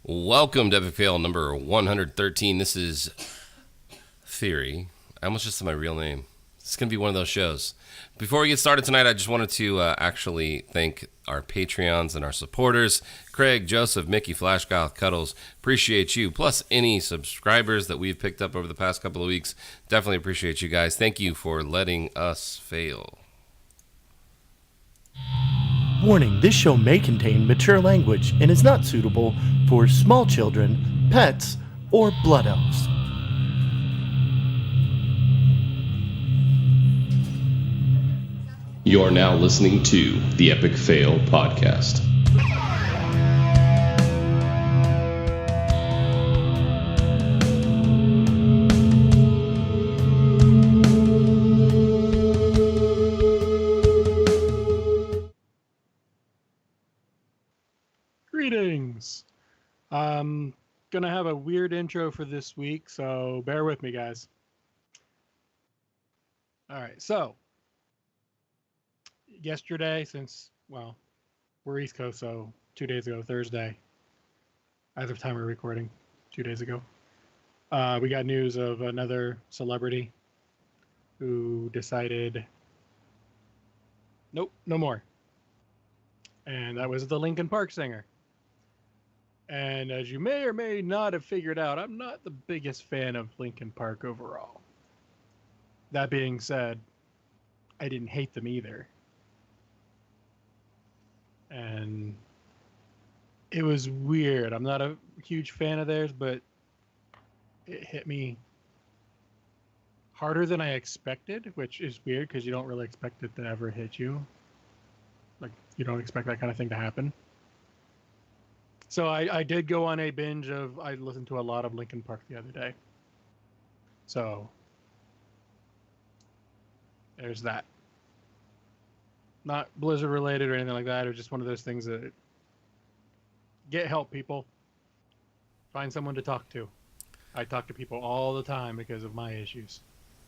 Welcome to Epic Fail number 113. This is Theory. I almost just said my real name. It's going to be one of those shows. Before we get started tonight, I just wanted to actually thank our Patreons and our supporters. Craig, Joseph, Mickey, Flashgoth, Cuddles. Appreciate you. Plus any subscribers that we've picked up over the past couple of weeks. Definitely appreciate you guys. Thank you for letting us fail. Warning, this show may contain mature language and is not suitable for small children, pets, or blood elves. You're now listening to the Epic Fail podcast. Greetings. I'm gonna have a weird intro for this week, so bear with me, guys. All right, so yesterday, we're East Coast, so 2 days ago, Thursday, as of time we're recording, 2 days ago, we got news of another celebrity who decided, nope, no more. And that was the Linkin Park singer. And as you may or may not have figured out, I'm not the biggest fan of Linkin Park overall. That being said, I didn't hate them either. And it was weird. I'm not a huge fan of theirs, but it hit me harder than I expected, which is weird because you don't really expect it to ever hit you. Like, you don't expect that kind of thing to happen. So I did go on a binge I listened to a lot of Linkin Park the other day. So there's that. Not Blizzard related or anything like that. It was just one of those things that get help, people. Find someone to talk to. I talk to people all the time because of my issues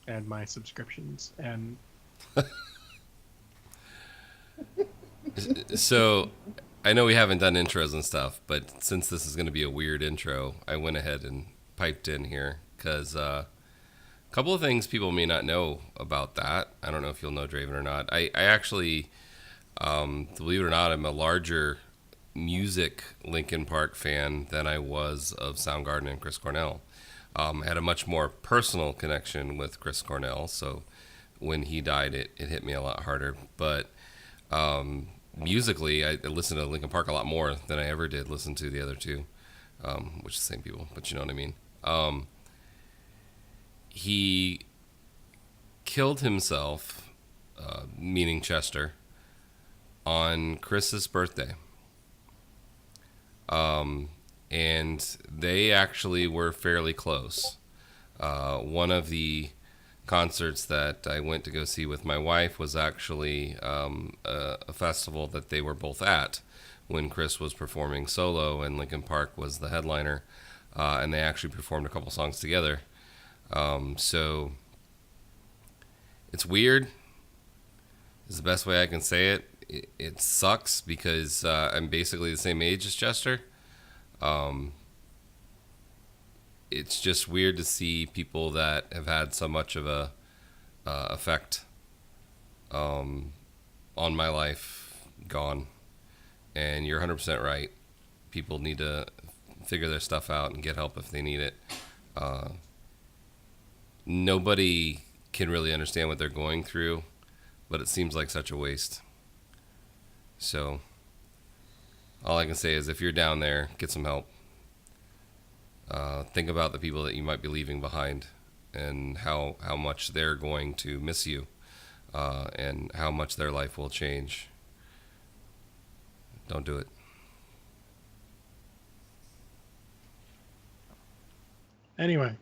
and my subscriptions and So, I know we haven't done intros and stuff, but since this is going to be a weird intro, I went ahead and piped in here because a couple of things people may not know about that. I don't know if you'll know Draven or not. I actually, believe it or not, I'm a larger music Linkin Park fan than I was of Soundgarden and Chris Cornell. I had a much more personal connection with Chris Cornell, so when he died, it hit me a lot harder. But musically, I listened to Linkin Park a lot more than I ever did listen to the other two, which is the same people, but you know what I mean. He killed himself, meaning Chester, on Chris's birthday. And they actually were fairly close. One of the concerts that I went to go see with my wife was actually a festival that they were both at when Chris was performing solo and Linkin Park was the headliner, and they actually performed a couple songs together. So it's weird is the best way I can say it. It sucks because I'm basically the same age as Chester. It's just weird to see people that have had so much of a effect on my life gone. And you're 100% right. People need to figure their stuff out and get help if they need it. Nobody can really understand what they're going through, but it seems like such a waste. So all I can say is if you're down there, get some help. Think about the people that you might be leaving behind and how much they're going to miss you, and how much their life will change. Don't do it. anyway.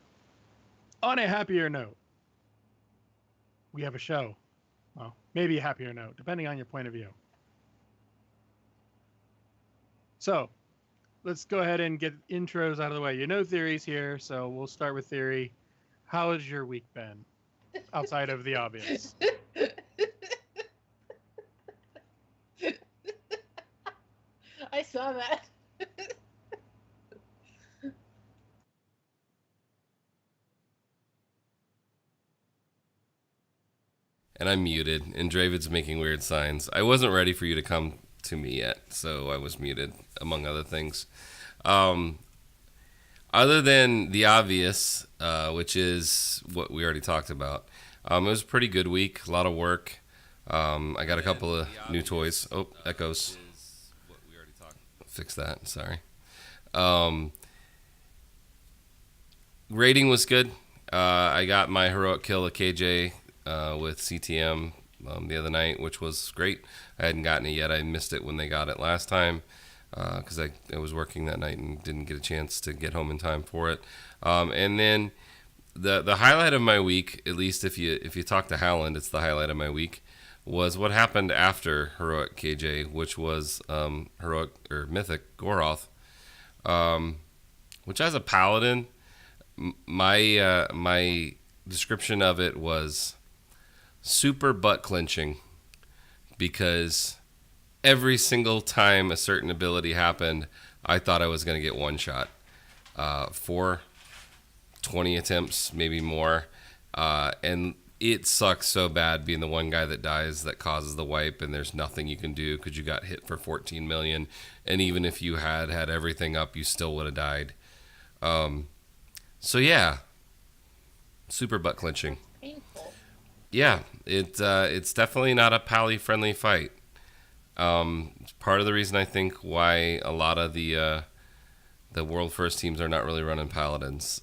On a happier note, we have a show. Well, maybe a happier note, depending on your point of view. So, let's go ahead and get intros out of the way. You know Theory's here, so we'll start with Theory. How has your week been? Outside of the obvious. I saw that. and I'm muted, and Dravid's making weird signs. I wasn't ready for you to come to me yet, so I was muted, among other things. Other than the obvious, which is what we already talked about, it was a pretty good week, a lot of work. I got a couple of new toys. Oh, echoes. Fix that, sorry. Rating was good. I got my heroic kill of KJ with CTM the other night, which was great. I hadn't gotten it yet. I missed it when they got it last time because I was working that night and didn't get a chance to get home in time for it. And then the highlight of my week, at least if you talk to Howland, it's the highlight of my week, was what happened after heroic KJ, which was heroic or mythic Goroth, which as a paladin, my description of it was super butt clenching, because every single time a certain ability happened, I thought I was going to get one shot for 20 attempts, maybe more, and it sucks so bad being the one guy that dies that causes the wipe, and there's nothing you can do because you got hit for 14 million, and even if you had everything up, you still would have died. So yeah, super butt clenching. Painful. Yeah, it's definitely not a pally-friendly fight. It's part of the reason I think why a lot of the world first teams are not really running paladins.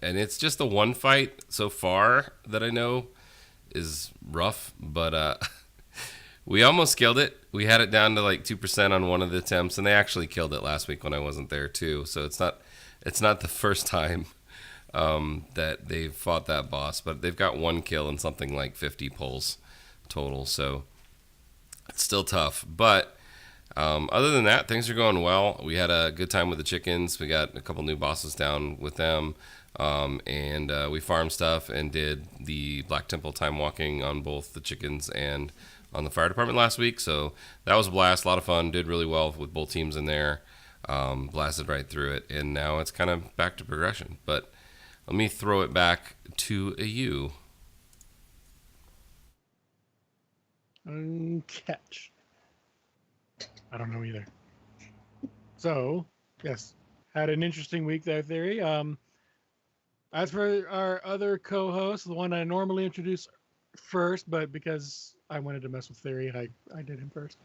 And it's just the one fight so far that I know is rough, but we almost killed it. We had it down to like 2% on one of the attempts, and they actually killed it last week when I wasn't there too. So it's not the first time that they've fought that boss, but they've got one kill and something like 50 pulls total. So it's still tough, but other than that, things are going well. We had a good time with the chickens. We got a couple new bosses down with them. And we farmed stuff and did the Black Temple time walking on both the chickens and on the fire department last week. So that was a blast, a lot of fun. Did really well with both teams in there. Blasted right through it. And now it's kind of back to progression. But let me throw it back to you. Catch. I don't know either. So, yes, had an interesting week there, Theory. As for our other co-host, the one I normally introduce first, but because I wanted to mess with Theory, I did him first.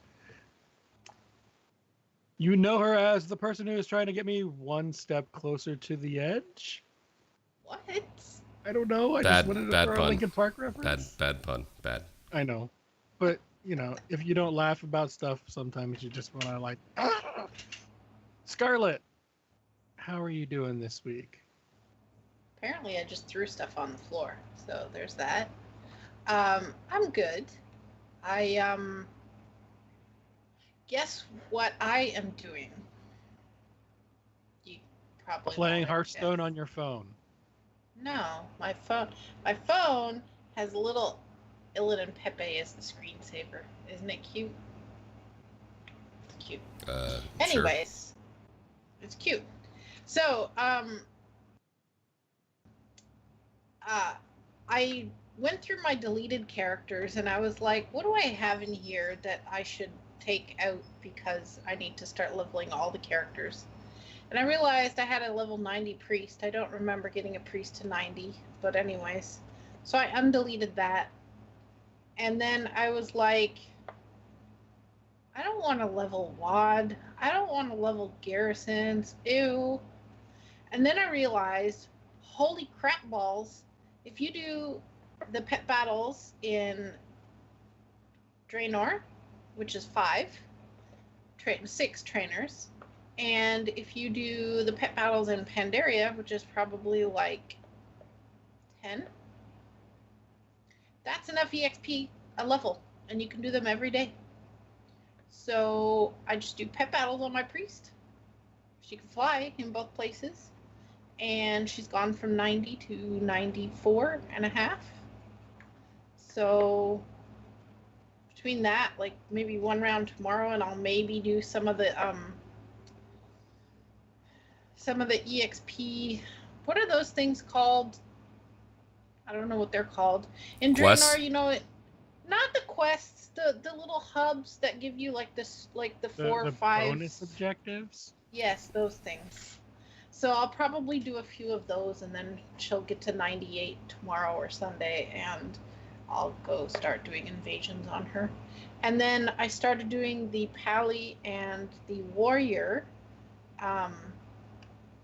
You know her as the person who is trying to get me one step closer to the edge? What? I don't know. I just wanted to throw a Linkin Park reference. Bad pun. Bad. I know. But, you know, if you don't laugh about stuff, sometimes you just want to like, ah! Scarlett, how are you doing this week? Apparently I just threw stuff on the floor. So there's that. I'm good. I guess what I am doing? You probably playing Hearthstone on your phone. No, my phone has a little Illidan Pepe as the screensaver. Isn't it cute? It's cute. Anyways, sure. It's cute. So, I went through my deleted characters and I was like, what do I have in here that I should take out because I need to start leveling all the characters? And I realized I had a level 90 priest. I don't remember getting a priest to 90, but anyways. So I undeleted that. And then I was like, I don't want to level WAD. I don't want to level garrisons. Ew. And then I realized, holy crap balls, if you do the pet battles in Draenor, which is 6 trainers, and if you do the pet battles in Pandaria, which is probably like 10, that's enough EXP a level, and you can do them every day. So I just do pet battles on my priest. She can fly in both places, and she's gone from 90 to 94 and a half. So between that, like maybe one round tomorrow, and I'll maybe do some of the EXP. What are those things called? I don't know what they're called. In Quests? Draenor, you know, not the quests, the little hubs that give you like this, like the four or The five. bonus objectives. Yes, those things. So I'll probably do a few of those, and then she'll get to 98 tomorrow or Sunday, and I'll go start doing invasions on her. And then I started doing the Pally and the Warrior um,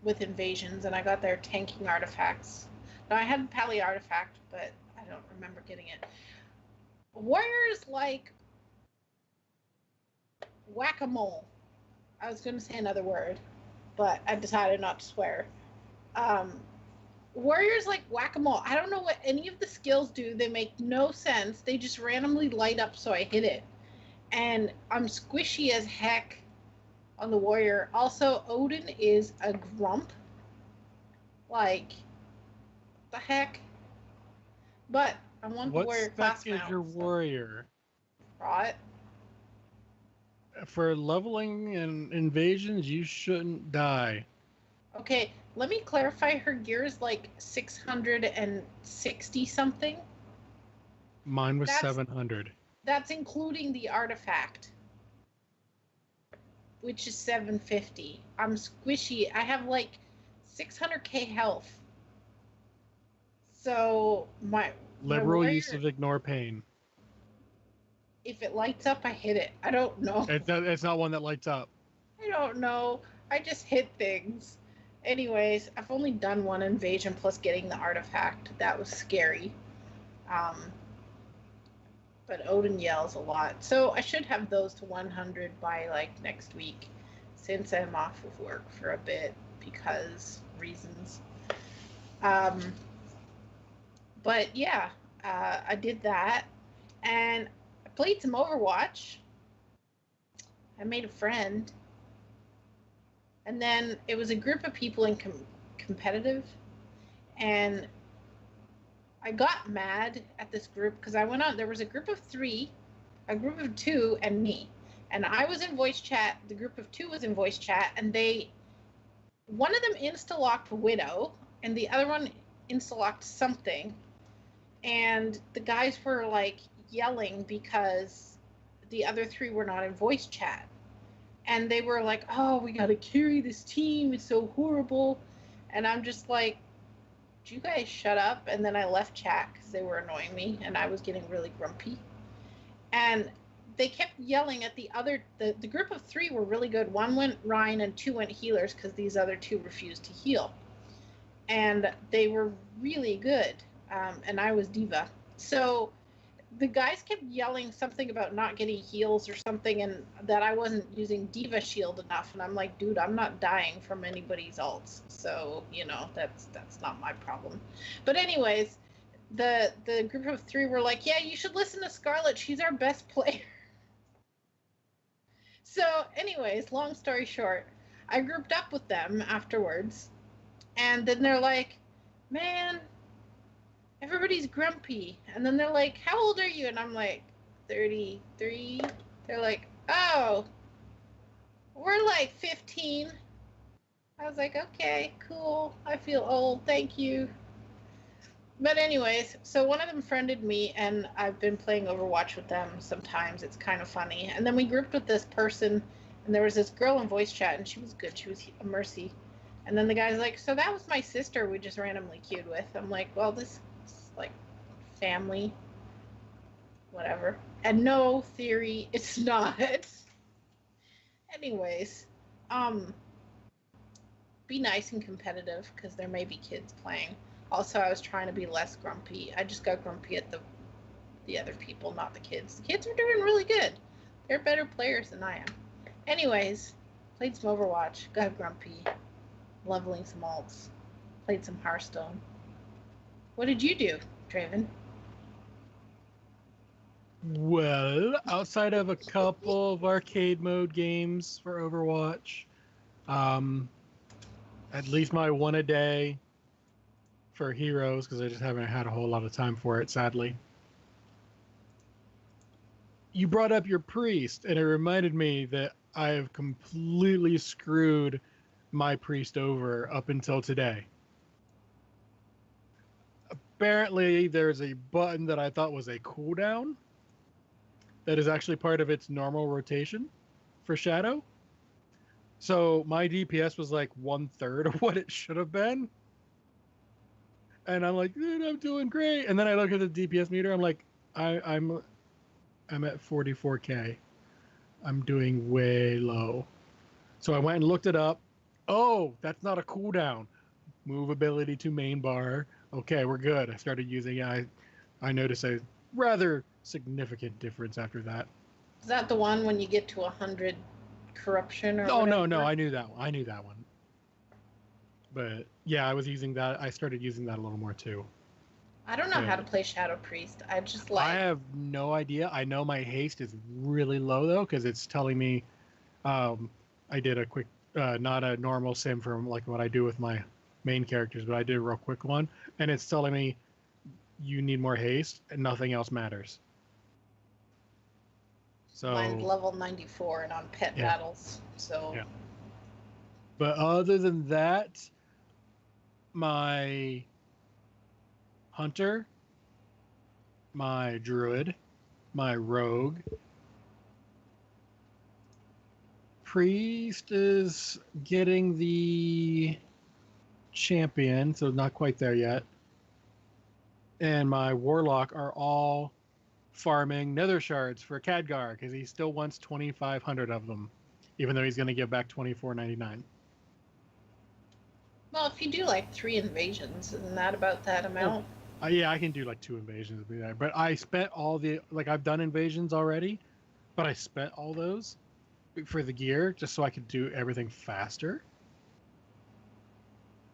with invasions, and I got their tanking artifacts. Now I had the Pally artifact, but I don't remember getting it. Warrior is like whack-a-mole. I was going to say another word, but I decided not to swear. Um, Warriors like whack-a-mole. I don't know what any of the skills do. They make no sense. They just randomly light up so I hit it. And I'm squishy as heck on the Warrior. Also, Odin is a grump. Like, the heck? But I want the What Warrior spec class is mount. your warrior? Right? For leveling and invasions, you shouldn't die. Okay, let me clarify. Her gear is like 660 something. Mine was That's 700. That's including the artifact, which is 750. I'm squishy. I have like 600k health. So my Liberal warrior, use of ignore pain. if it lights up, I hit it. I don't know. It's not one that lights up. I don't know. I just hit things. Anyways, I've only done one invasion plus getting the artifact. That was scary. But Odin yells a lot. So I should have those to 100 by like next week, since I'm off of work for a bit because reasons. But yeah, I did that, and I played some Overwatch. I made a friend, and then it was a group of people in competitive, and I got mad at this group because I went on. There was a group of 3, a group of 2, and me, and I was in voice chat. The group of 2 was in voice chat, and one of them insta-locked Widow, and the other one insta-locked something, and the guys were like yelling because the other 3 were not in voice chat, and they were like, "Oh, we gotta carry this team. It's so horrible," and I'm just like, "Do you guys shut up?" And then I left chat because they were annoying me, and I was getting really grumpy. And they kept yelling at the group of 3 were really good. 1 went Ryan and 2 went healers because these other 2 refused to heal, and they were really good. And I was diva. So the guys kept yelling something about not getting heals or something, and that I wasn't using diva shield enough. And I'm like, dude, I'm not dying from anybody's ults, so that's not my problem. But anyways, the group of 3 were like, yeah, you should listen to Scarlet, she's our best player. So anyways, long story short, I grouped up with them afterwards, and then they're like, man, everybody's grumpy. And then they're like, how old are you? And I'm like, 33. They're like, oh, we're like 15. I was like, okay, cool. I feel old. Thank you. But anyways, so one of them friended me, and I've been playing Overwatch with them sometimes. It's kind of funny. And then we grouped with this person, and there was this girl in voice chat, and she was good. She was a Mercy. And then the guy's like, so that was my sister we just randomly queued with. I'm like, well, this is like family, whatever. And no, theory, it's not. Anyways, be nice and competitive because there may be kids playing. Also, I was trying to be less grumpy. I just got grumpy at the other people, not the kids. The kids are doing really good. They're better players than I am. Anyways, played some Overwatch, got grumpy, leveling some alts, played some Hearthstone. What did you do, Draven? Well, outside of a couple of arcade mode games for Overwatch, at least my one a day for Heroes, because I just haven't had a whole lot of time for it, sadly. You brought up your priest, and it reminded me that I have completely screwed my priest over up until today. apparently there's a button that I thought was a cooldown that is actually part of its normal rotation for Shadow. So my DPS was like 1/3 of what it should have been. And I'm like, dude, I'm doing great. And then I look at the DPS meter. I'm like, I'm at 44k. I'm doing way low. So I went and looked it up. Oh, that's not a cooldown. Move ability to main bar. Okay, we're good. I started using it. I noticed a rather significant difference after that. Is that the one when you get to 100 corruption or No, whatever? no. I knew that one. I knew that one. But yeah, I was using that. I started using that a little more too. I don't know how to play Shadow Priest. I just like. I have no idea. I know my haste is really low though, because it's telling me. I did a quick, not a normal sim from like what I do with my main characters, but I did a real quick one, and it's telling me you need more haste and nothing else matters. So Mine's level 94 and on pet Yeah. battles. So Yeah. But other than that, my hunter, my druid, my rogue, priest is getting the champion, so not quite there yet. And my warlock are all farming nether shards for Khadgar because he still wants 2,500 of them, even though he's going to give back 24.99. well, if you do like 3 invasions, isn't that about that amount? Yeah, I can do like 2 invasions, but I spent all the I've done invasions already, but I spent all those for the gear just so I could do everything faster.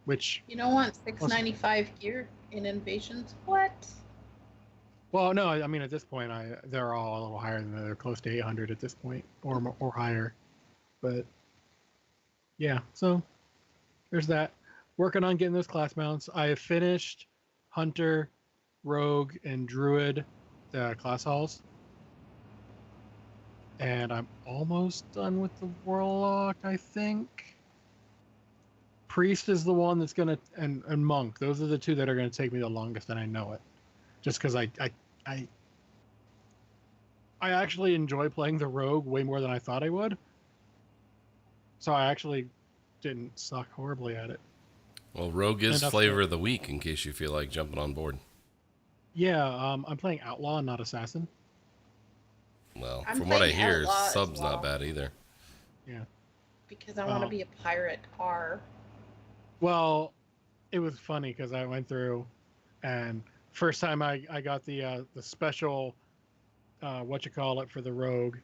Which You don't want 695 gear in invasions? What? Well, no, I mean at this point, they're all a little higher than that. They're close to 800 at this point, or higher. But yeah, so there's that. Working on getting those class mounts. I have finished Hunter, Rogue, and Druid, the class halls, and I'm almost done with the Warlock. I think Priest is the one that's gonna, and Monk. Those are the two that are gonna take me the longest, and I know it, just because I actually enjoy playing the Rogue way more than I thought I would. So I actually didn't suck horribly at it. Well, Rogue is Enough flavor to- of the week in case you feel like jumping on board. Yeah, I'm playing Outlaw, not Assassin. Well, I'm from what I playing hear, Outlaw as sub's well. not bad either. Yeah. Because I want to Oh. be a pirate. R. Well, it was funny because I went through, and first time I got the special, what you call it for the Rogue,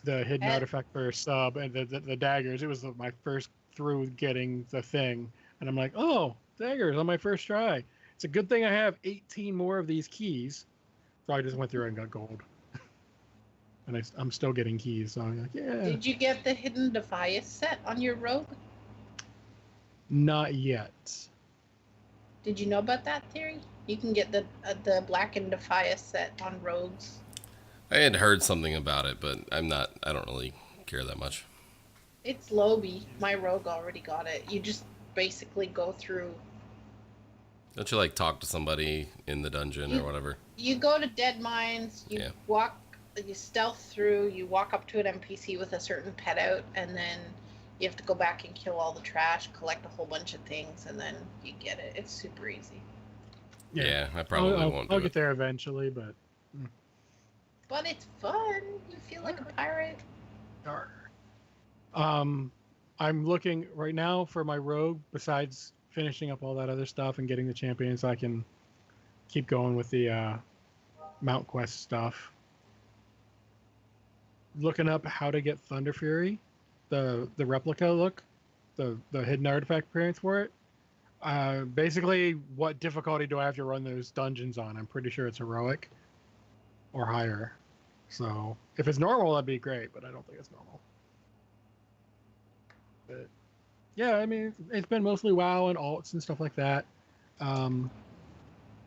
the hidden Eh. artifact for sub, and the daggers. It was my first through getting the thing, and I'm like, oh, daggers on my first try. It's a good thing I have 18 more of these keys, so I just went through and got gold. And I'm still getting keys, so I'm like, yeah. Did you get the Hidden Defias set on your Rogue? Not yet. Did you know about that theory? You can get the Blackened Defias set on Rogues. I had heard something about it, but I don't really care that much. It's Lobby. My Rogue already got it. You just basically go through. Don't you like talk to somebody in the dungeon or whatever? You go to Dead Mines. You walk. You stealth through. You walk up to an NPC with a certain pet out, and then you have to go back and kill all the trash, collect a whole bunch of things, and then you get it. It's super easy. Yeah, I probably won't do I'll it. get there eventually, but. But it's fun. You feel like a pirate. I'm looking right now for my rogue. Besides finishing up all that other stuff and getting the champion, so I can keep going with the Mount Quest stuff. Looking up how to get Thunder Fury, the replica look, the hidden artifact appearance for it. Basically, what difficulty do I have to run those dungeons on? I'm pretty sure it's heroic or higher. So if it's normal, that'd be great, but I don't think it's normal. But yeah, I mean, it's been mostly WoW and alts and stuff like that. I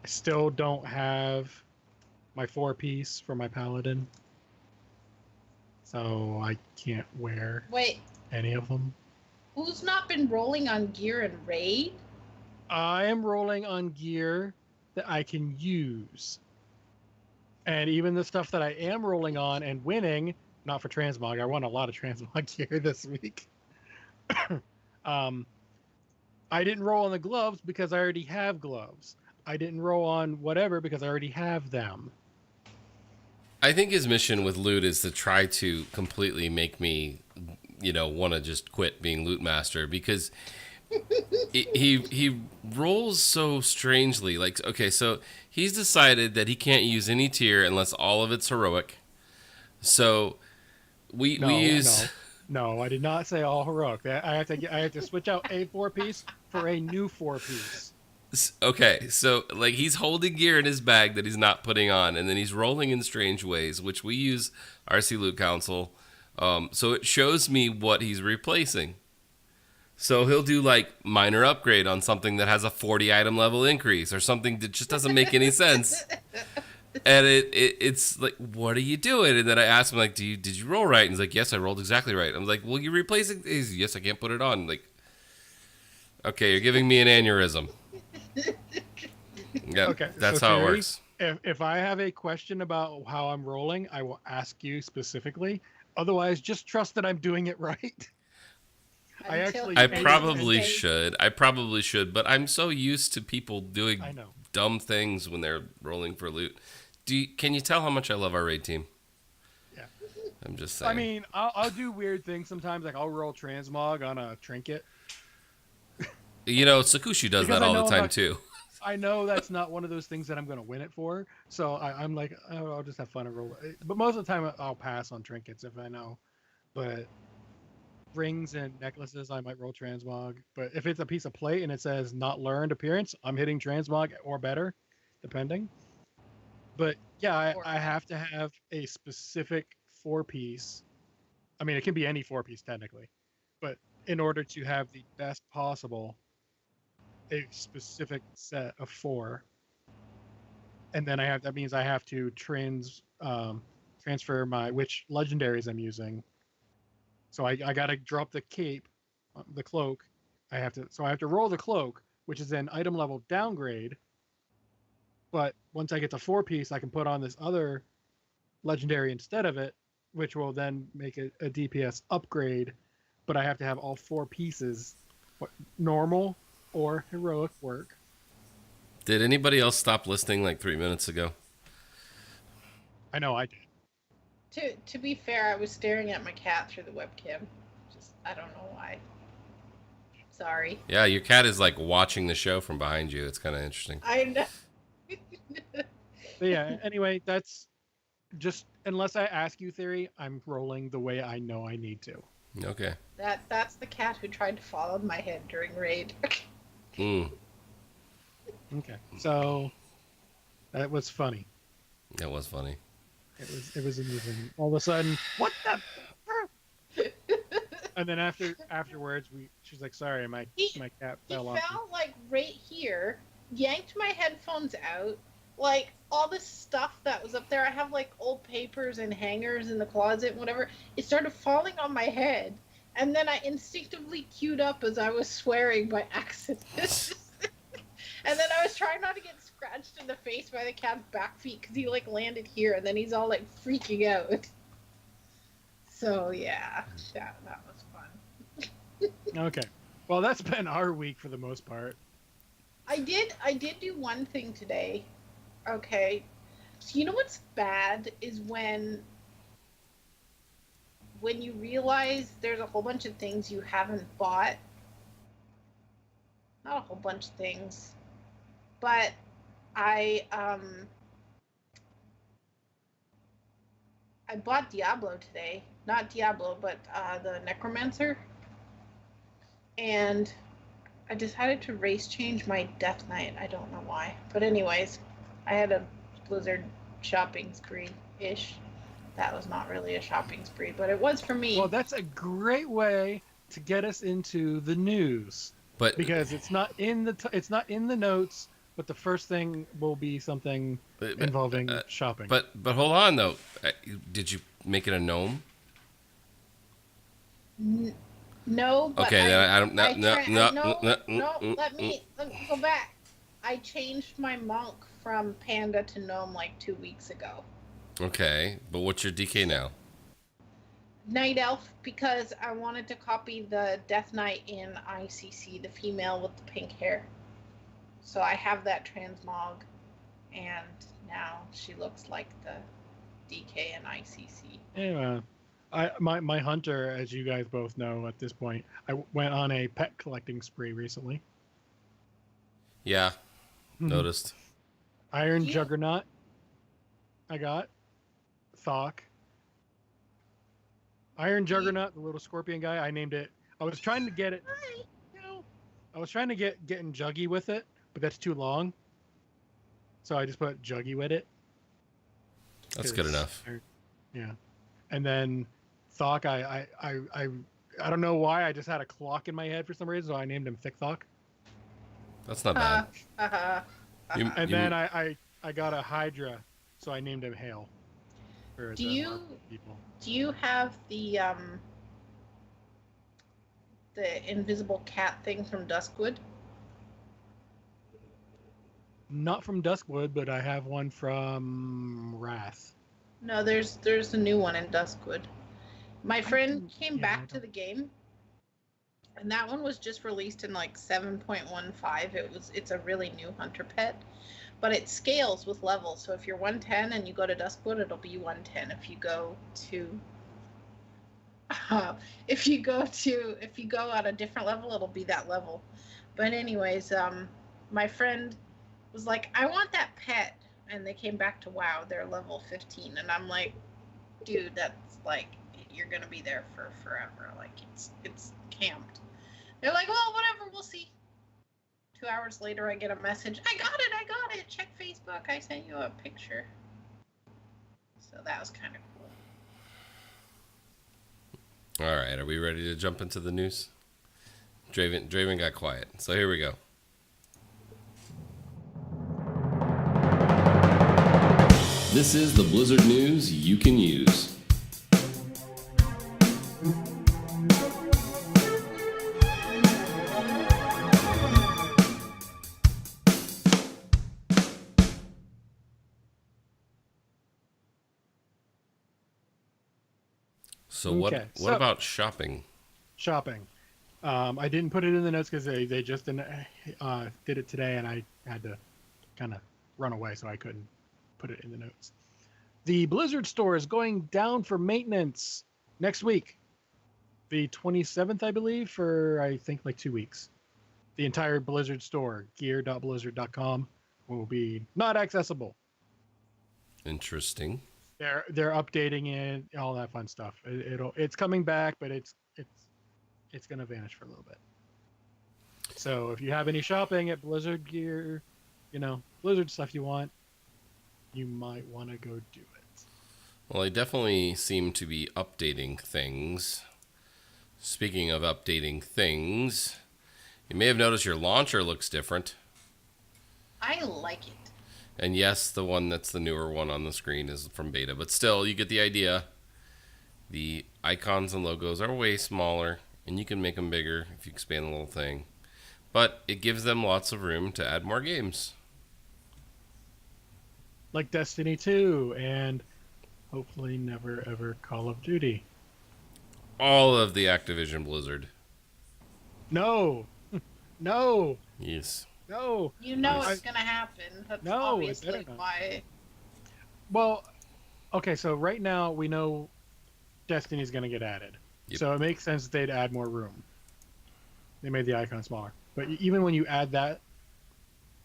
still don't have my 4-piece for my paladin, so I can't wear Wait, any of them. who's not been rolling on gear and raid? I am rolling on gear that I can use. And even the stuff that I am rolling on and winning, not for transmog, I won a lot of transmog gear this week. um, I didn't roll on the gloves because I already have gloves. I didn't roll on whatever because I already have them. I think his mission with loot is to try to completely make me, want to just quit being loot master, because he rolls so strangely. Like, okay, so he's decided that he can't use any tier unless all of it's heroic. So we use. No, I did not say all heroic. I have to switch out a 4-piece for a new 4-piece. Okay, so like he's holding gear in his bag that he's not putting on, and then he's rolling in strange ways, which we use RC Loot Council. So it shows me what he's replacing. So he'll do like minor upgrade on something that has a 40 item level increase, or something that just doesn't make any sense. And it's like, what are you doing? And then I asked him, like, did you roll right? And he's like, yes, I rolled exactly right. I'm like, well, you're replacing. He's, yes, I can't put it on. I'm like, okay, you're giving me an aneurysm. Yeah, okay, that's so how it works. If I have a question about how I'm rolling, I will ask you specifically. Otherwise, just trust that I'm doing it right. I probably should, but I'm so used to people doing dumb things when they're rolling for loot. Can you tell how much I love our raid team? Yeah. I'm just saying. I mean, I'll do weird things sometimes, like I'll roll transmog on a trinket. Sakushu does that all the time too. I know that's not one of those things that I'm going to win it for, so I'm like, oh, I'll just have fun and roll it. But most of the time, I'll pass on trinkets if I know. But rings and necklaces, I might roll transmog. But if it's a piece of plate and it says not learned appearance, I'm hitting transmog or better, depending. But yeah, I have to have a specific 4-piece. I mean, it can be any 4-piece technically, but in order to have the best possible, a specific set of 4, and then that means I have to transfer which legendaries I'm using. So I got to drop the cape, the cloak. I have to roll the cloak, which is an item level downgrade. But once I get the 4-piece, I can put on this other legendary instead of it, which will then make it a DPS upgrade. But I have to have all 4 pieces, normal or heroic work. Did anybody else stop listening like 3 minutes ago? I know I did. To be fair, I was staring at my cat through the webcam. I don't know why. Sorry. Yeah, your cat is like watching the show from behind you. It's kind of interesting. I know. But yeah, anyway, that's just, unless I ask you, Theory, I'm rolling the way I know I need to. Okay. That's the cat who tried to fall on my head during raid. Okay, so that was funny. That was funny. It was amusing. All of a sudden, what the? And then afterwards, she's like, "Sorry, my cat fell off." He fell like right here, yanked my headphones out, like all this stuff that was up there. I have like old papers and hangers in the closet and whatever. It started falling on my head, and then I instinctively queued up as I was swearing by accident. And then I was trying not to get scratched in the face by the cat's back feet because he like landed here, and then he's all like freaking out. So yeah, that was fun. Okay, well that's been our week for the most part. I did do one thing today. Okay, so you know what's bad is when you realize there's a whole bunch of things you haven't bought. Not a whole bunch of things. But I bought Diablo today. Not Diablo, but the Necromancer. And I decided to race change my Death Knight. I don't know why. But anyways, I had a Blizzard shopping spree-ish. That was not really a shopping spree, but it was for me. Well, that's a great way to get us into the news. But because it's not in the notes. But the first thing will be something involving shopping. But hold on though. Did you make it a gnome? No. But okay, then I don't. No. Let me go back. I changed my monk from panda to gnome like 2 weeks ago. Okay, but what's your DK now? Night elf, because I wanted to copy the Death Knight in ICC, the female with the pink hair. So I have that transmog, and now she looks like the DK in ICC. Yeah. My hunter, as you guys both know at this point, I went on a pet collecting spree recently. Yeah, noticed. Iron Yeah. Juggernaut. I got Thok. Iron Juggernaut, the little scorpion guy. I named it. I was trying to get it. Hi. I was trying to getting Juggy with it, but that's too long. So I just put Juggy with it. That's good enough. Yeah, and then Thok. I don't know why. I just had a clock in my head for some reason, so I named him Thick Thok. That's not bad. And then I got a Hydra, so I named him Hail. For Do the you Marvel people. do you have the invisible cat thing from Duskwood? Not from Duskwood, but I have one from Wrath. No, there's a new one in Duskwood. My friend came yeah, back to the game, and that one was just released in like 7.15. It's a really new hunter pet, but it scales with levels. So if you're 110 and you go to Duskwood, it'll be 110. If you go at a different level, it'll be that level. But anyways, my friend was like, I want that pet, and they came back to WoW. They're level 15, and I'm like, dude, that's like, you're gonna be there for forever. Like it's camped. They're like, well, whatever, we'll see. 2 hours later, I get a message. I got it. Check Facebook. I sent you a picture. So that was kind of cool. All right, are we ready to jump into the news? Draven got quiet, so here we go. This is the Blizzard news you can use. So what Okay, what so- about shopping? Shopping. I didn't put it in the notes because they just did it today, and I had to kind of run away, so I couldn't put it in the notes. The Blizzard store is going down for maintenance next week, the 27th, I believe, for I think like 2 weeks. The entire Blizzard store, gear.blizzard.com, will be not accessible. Interesting. They're updating it, all that fun stuff. It's coming back, but it's going to vanish for a little bit. So if you have any shopping at Blizzard gear, Blizzard stuff you want, you might want to go do it. Well, they definitely seem to be updating things. Speaking of updating things, you may have noticed your launcher looks different. I like it. And yes, the one that's the newer one on the screen is from beta, but still, you get the idea. The icons and logos are way smaller, and you can make them bigger if you expand the little thing. But it gives them lots of room to add more games. Like Destiny 2 and hopefully never ever Call of Duty. All of the Activision Blizzard. No. No. Yes. No. You know Nice. it's gonna happen. That's No, it obviously better not. why. Well, okay, so right now we know Destiny's going to get added. Yep. So it makes sense that they'd add more room. They made the icon smaller. But even when you add that,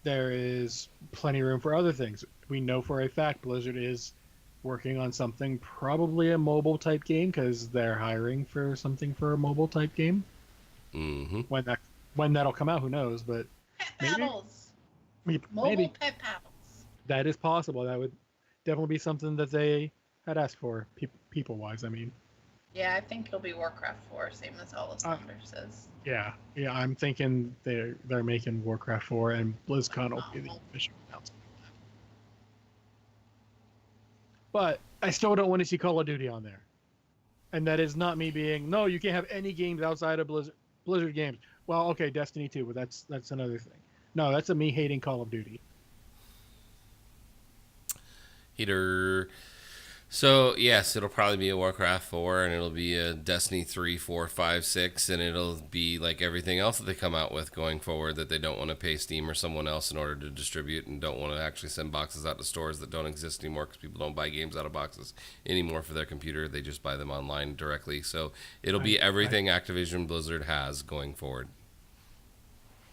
there is plenty of room for other things. We know for a fact Blizzard is working on something, probably a mobile type game, because they're hiring for something for a mobile type game. Mm-hmm. When that'll come out, who knows? But Pet Maybe. battles. maybe Mobile pet battles. that is possible. That would definitely be something that they had asked for, people-wise, I mean. Yeah, I think it'll be Warcraft 4, same as Alexander says. Yeah, I'm thinking they're making Warcraft 4, and BlizzCon will be the official announcement. But I still don't want to see Call of Duty on there, and that is not me being no. You can't have any games outside of Blizzard games. Well, okay, Destiny 2, but that's another thing. No, that's a me hating Call of Duty. Heater. So yes, it'll probably be a Warcraft 4, and it'll be a Destiny 3, 4, 5, 6, and it'll be like everything else that they come out with going forward that they don't want to pay Steam or someone else in order to distribute, and don't want to actually send boxes out to stores that don't exist anymore because people don't buy games out of boxes anymore for their computer. They just buy them online directly. So it'll be everything Activision Blizzard has going forward.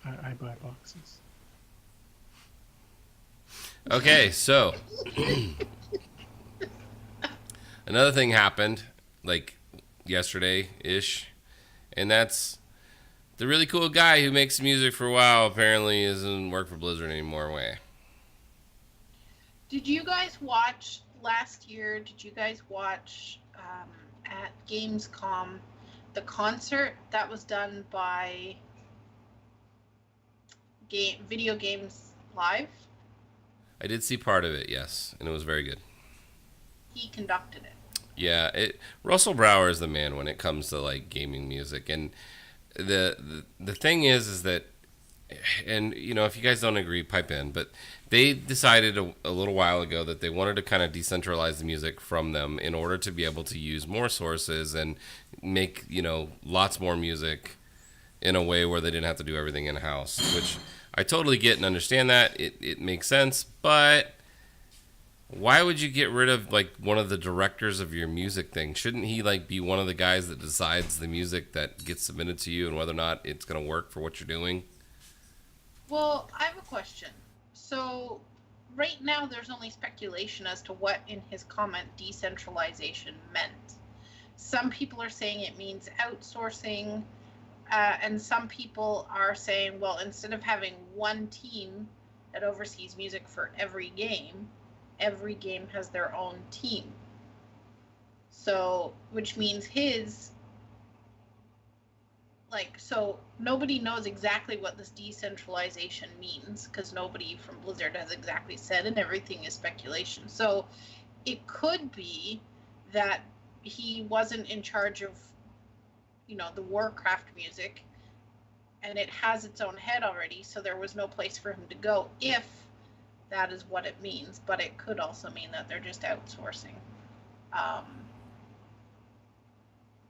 I buy boxes. Okay, so another thing happened, like yesterday-ish, and that's the really cool guy who makes music for WoW apparently doesn't work for Blizzard anymore. Way. Did you guys watch last year? Did you guys watch at Gamescom the concert that was done by Video Games Live? I did see part of it, yes, and it was very good. He conducted it. Yeah, Russell Brower is the man when it comes to like gaming music, and the thing is that, and you know, if you guys don't agree, pipe in, but they decided a little while ago that they wanted to kind of decentralize the music from them in order to be able to use more sources and make, you know, lots more music in a way where they didn't have to do everything in house, which I totally get and understand that. It makes sense, but why would you get rid of like one of the directors of your music thing? Shouldn't he like be one of the guys that decides the music that gets submitted to you and whether or not it's going to work for what you're doing? Well, I have a question. So right now there's only speculation as to what in his comment decentralization meant. Some people are saying it means outsourcing, and some people are saying, well, instead of having one team that oversees music for every game has their own team. So, which means so nobody knows exactly what this decentralization means because nobody from Blizzard has exactly said, and everything is speculation. So it could be that he wasn't in charge of, you know, the Warcraft music, and it has its own head already, so there was no place for him to go if that is what it means. But it could also mean that they're just outsourcing.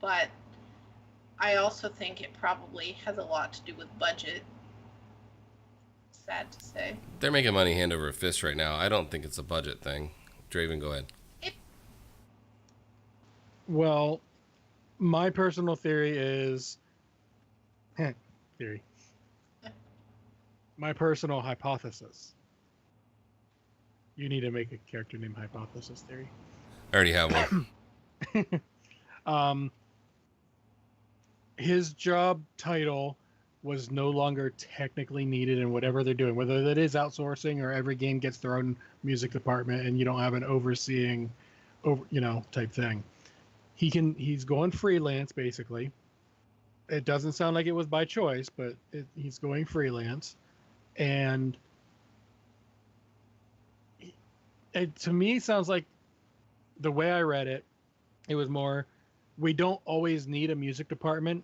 But I also think it probably has a lot to do with budget. Sad to say. They're making money hand over fist right now. I don't think it's a budget thing. Draven, go ahead. Well, my personal theory is theory. My personal hypothesis. You need to make a character named Hypothesis Theory. I already have one. His job title was no longer technically needed in whatever they're doing, whether that is outsourcing or every game gets their own music department and you don't have an overseeing, type thing. He's going freelance basically. It doesn't sound like it was by choice, but he's going freelance, and it to me sounds like, the way I read it, it was more, we don't always need a music department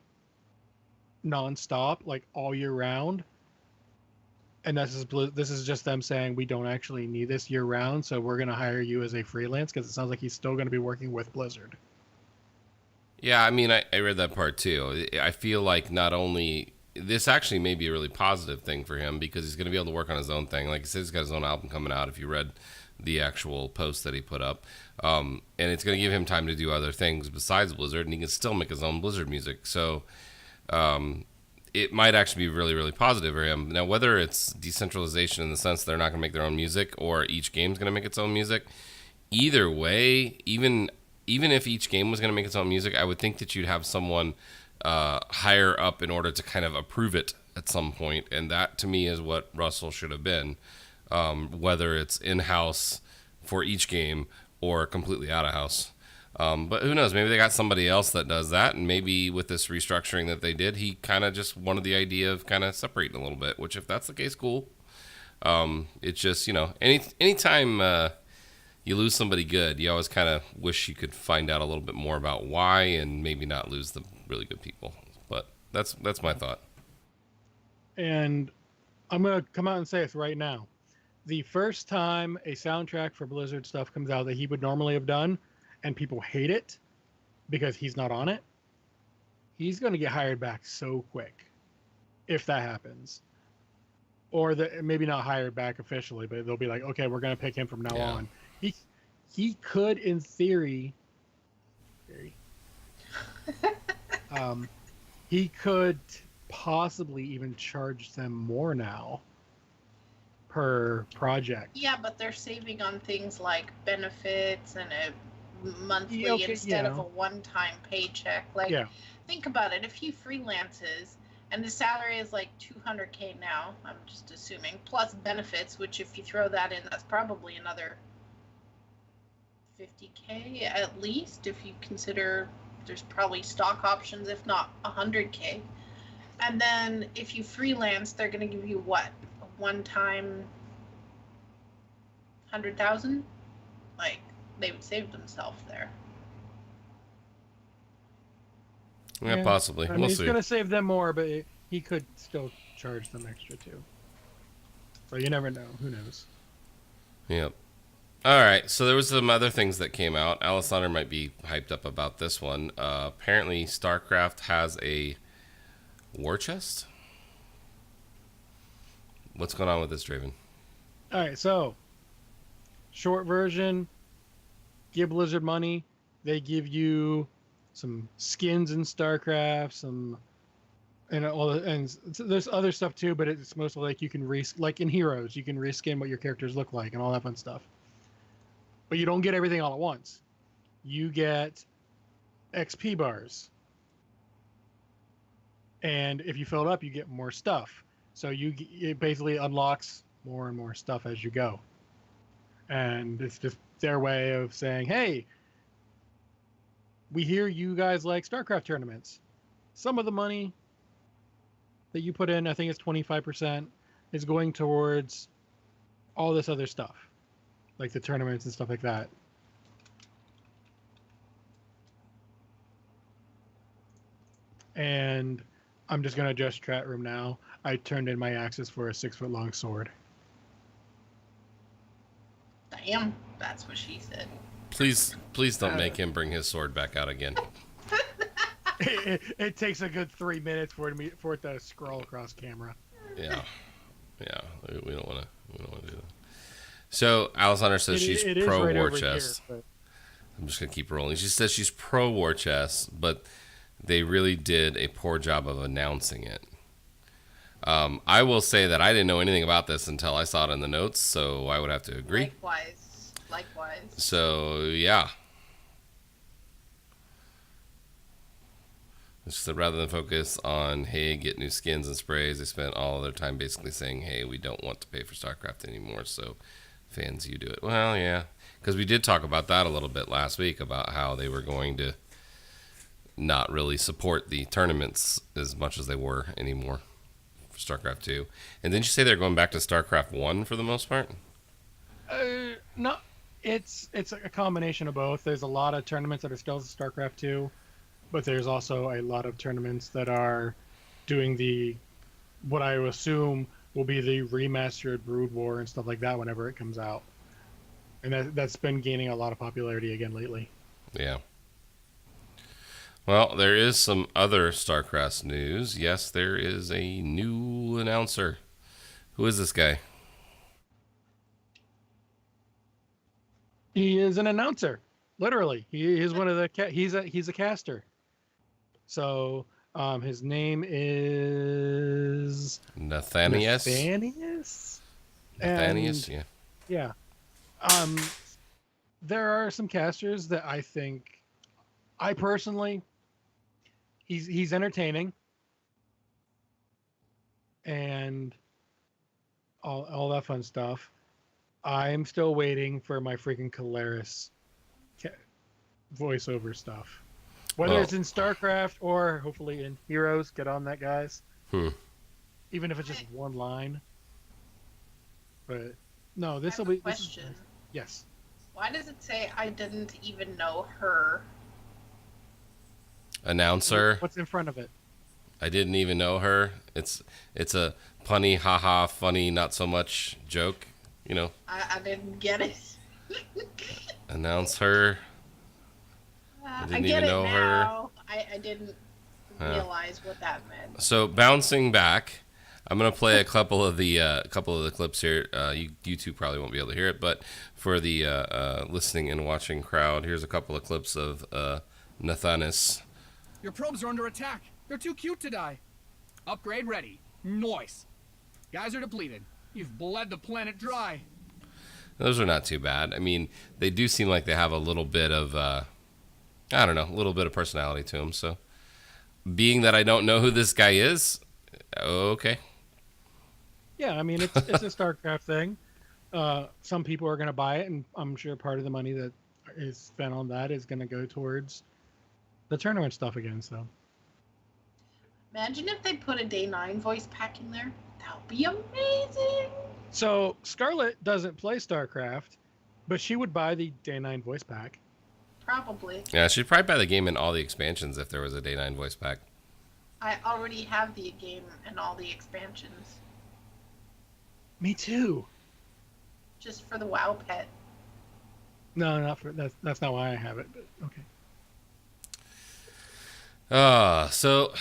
nonstop, like all year round. And this is just them saying we don't actually need this year round, so we're going to hire you as a freelance, because it sounds like he's still going to be working with Blizzard. Yeah, I mean, I read that part too. I feel like not only this actually may be a really positive thing for him because he's going to be able to work on his own thing. Like he said, he's got his own album coming out. If you read the actual post that he put up, and it's going to give him time to do other things besides Blizzard, and he can still make his own Blizzard music. So it might actually be really, really positive for him. Now, whether it's decentralization in the sense they're not going to make their own music or each game's going to make its own music, either way, even if each game was going to make its own music, I would think that you'd have someone higher up in order to kind of approve it at some point, and that to me is what Russell should have been. Whether it's in-house for each game or completely out-of-house. But who knows? Maybe they got somebody else that does that, and maybe with this restructuring that they did, he kind of just wanted the idea of kind of separating a little bit, which if that's the case, cool. It's just, anytime you lose somebody good, you always kind of wish you could find out a little bit more about why and maybe not lose the really good people. But that's my thought. And I'm gonna come out and say this right now. The first time a soundtrack for Blizzard stuff comes out that he would normally have done, and people hate it because he's not on it, he's gonna get hired back so quick, if that happens. Or maybe not hired back officially, but they'll be like, okay, we're gonna pick him from now Yeah. on. He could, in theory, um, he could possibly even charge them more now per project. Yeah, but they're saving on things like benefits and a monthly Yeah, okay, instead of yeah. a one-time paycheck. Like, Yeah. think about it. If he freelances and the salary is like 200K now, I'm just assuming, plus benefits, which if you throw that in, that's probably another 50K at least, if you consider there's probably stock options, if not 100K. And then if you freelance, they're going to give you what? A one-time 100,000? Like, they would save themselves there. Yeah, possibly. I mean, We'll he's see. gonna save them more, but he could still charge them extra too. So you never know. Who knows? Yep. All right. So there was some other things that came out. Alessandra might be hyped up about this one. Apparently, StarCraft has a war chest. What's going on with this, Draven? All right, so short version: give Blizzard money. They give you some skins in StarCraft, and there's other stuff too, but it's mostly like you can like in Heroes, you can reskin what your characters look like and all that fun stuff. But you don't get everything all at once. You get XP bars, and if you fill it up, you get more stuff. So it basically unlocks more and more stuff as you go, and it's just their way of saying, "Hey, we hear you guys like StarCraft tournaments. Some of the money that you put in, I think it's 25%, is going towards all this other stuff, like the tournaments and stuff like that." And I'm just going to adjust chat room now. I turned in my axes for a 6-foot long sword. Damn, that's what she said. Please don't make him bring his sword back out again. It takes a good 3 minutes for it to scroll across camera. Yeah. We don't want to do that. So Alessandra says she's it is pro right war over chest. here, I'm just gonna keep rolling. She says she's pro war chest, but they really did a poor job of announcing it. I will say that I didn't know anything about this until I saw it in the notes, so I would have to agree. Likewise. So yeah. So rather than focus on, hey, get new skins and sprays, they spent all of their time basically saying, hey, we don't want to pay for StarCraft anymore, so fans, you do it. Well, yeah, because we did talk about that a little bit last week, about how they were going to not really support the tournaments as much as they were anymore for StarCraft 2. And didn't you say they're going back to StarCraft 1 for the most part? No, it's a combination of both. There's a lot of tournaments that are still StarCraft 2, but there's also a lot of tournaments that are doing what I assume will be the remastered Brood War and stuff like that whenever it comes out. And that's been gaining a lot of popularity again lately. Yeah. Well, there is some other StarCraft news. Yes, there is a new announcer. Who is this guy? He is an announcer, literally. He is one of the he's a caster. So his name is Nathanius? Nathanius, yeah. Yeah. There are some casters that I personally, he's entertaining, and all that fun stuff. I'm still waiting for my freaking Caleris voiceover stuff. Whether it's in StarCraft or hopefully in Heroes, get on that, guys. Even if it's just one line. But no, this will be. Question. Yes. Why does it say I didn't even know her? Announcer. What's in front of it? I didn't even know her. It's a punny, haha, funny, not so much joke. You know, I didn't get it. announce her. I I didn't get even it know her. now. I didn't realize what that meant. So bouncing back, I'm gonna play a couple of the clips here. You two probably won't be able to hear it, but for the listening and watching crowd, here's a couple of clips of Nathanis. Your probes are under attack. They're too cute to die. Upgrade ready. Nice. Guys are depleted. You've bled the planet dry. Those are not too bad. I mean, they do seem like they have a little bit of I don't know, a little bit of personality to them. So, being that I don't know who this guy is, okay. Yeah, I mean it's a StarCraft thing. Some people are going to buy it, and I'm sure part of the money that is spent on that is going to go towards the tournament stuff again. So Imagine if they put a day 9 voice pack in there. That would be amazing. So Scarlett doesn't play StarCraft, but she would buy the Day 9 voice pack. Probably. Yeah, she'd probably buy the game and all the expansions if there was a Day 9 voice pack. I already have the game and all the expansions. Me too. Just for the WoW pet. No, not for that's not why I have it, but okay. So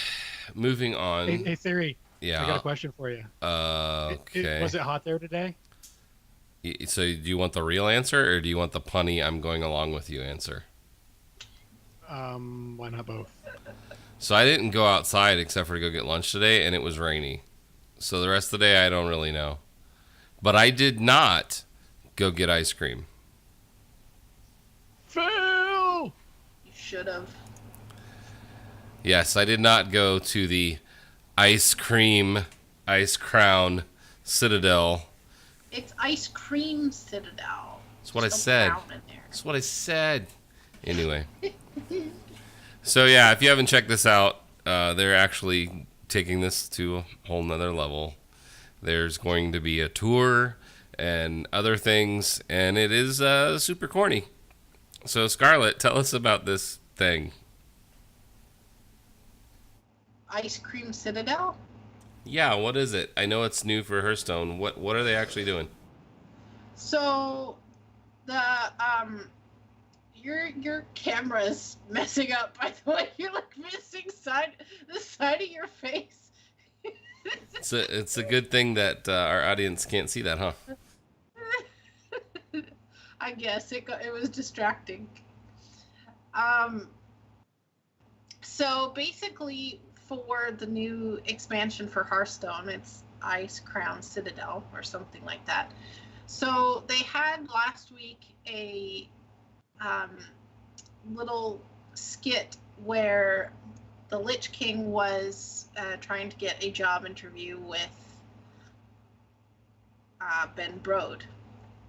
moving on. Hey Theory. Yeah. I got a question for you. Okay. Was it hot there today? So do you want the real answer or do you want the punny I'm going along with you answer? Why not both? So I didn't go outside except for to go get lunch today, and it was rainy. So the rest of the day I don't really know. But I did not go get ice cream. Phil! You should have. Yes, I did not go to the Ice Crown Citadel. It's Ice Cream Citadel. That's what I There's no said. brown in there. That's what I said. Anyway. So yeah, if you haven't checked this out, they're actually taking this to a whole nother level. There's going to be a tour and other things, and it is super corny. So Scarlett, tell us about this thing. Ice Cream Citadel? Yeah, what is it? I know it's new for Hearthstone. What are they actually doing? So the your camera's messing up, by the way. You're like missing the side of your face. It's a good thing that our audience can't see that, huh? I guess it was distracting. So basically, for the new expansion for Hearthstone, it's Ice Crown Citadel or something like that. So they had last week a little skit where the Lich King was trying to get a job interview with Ben Brode.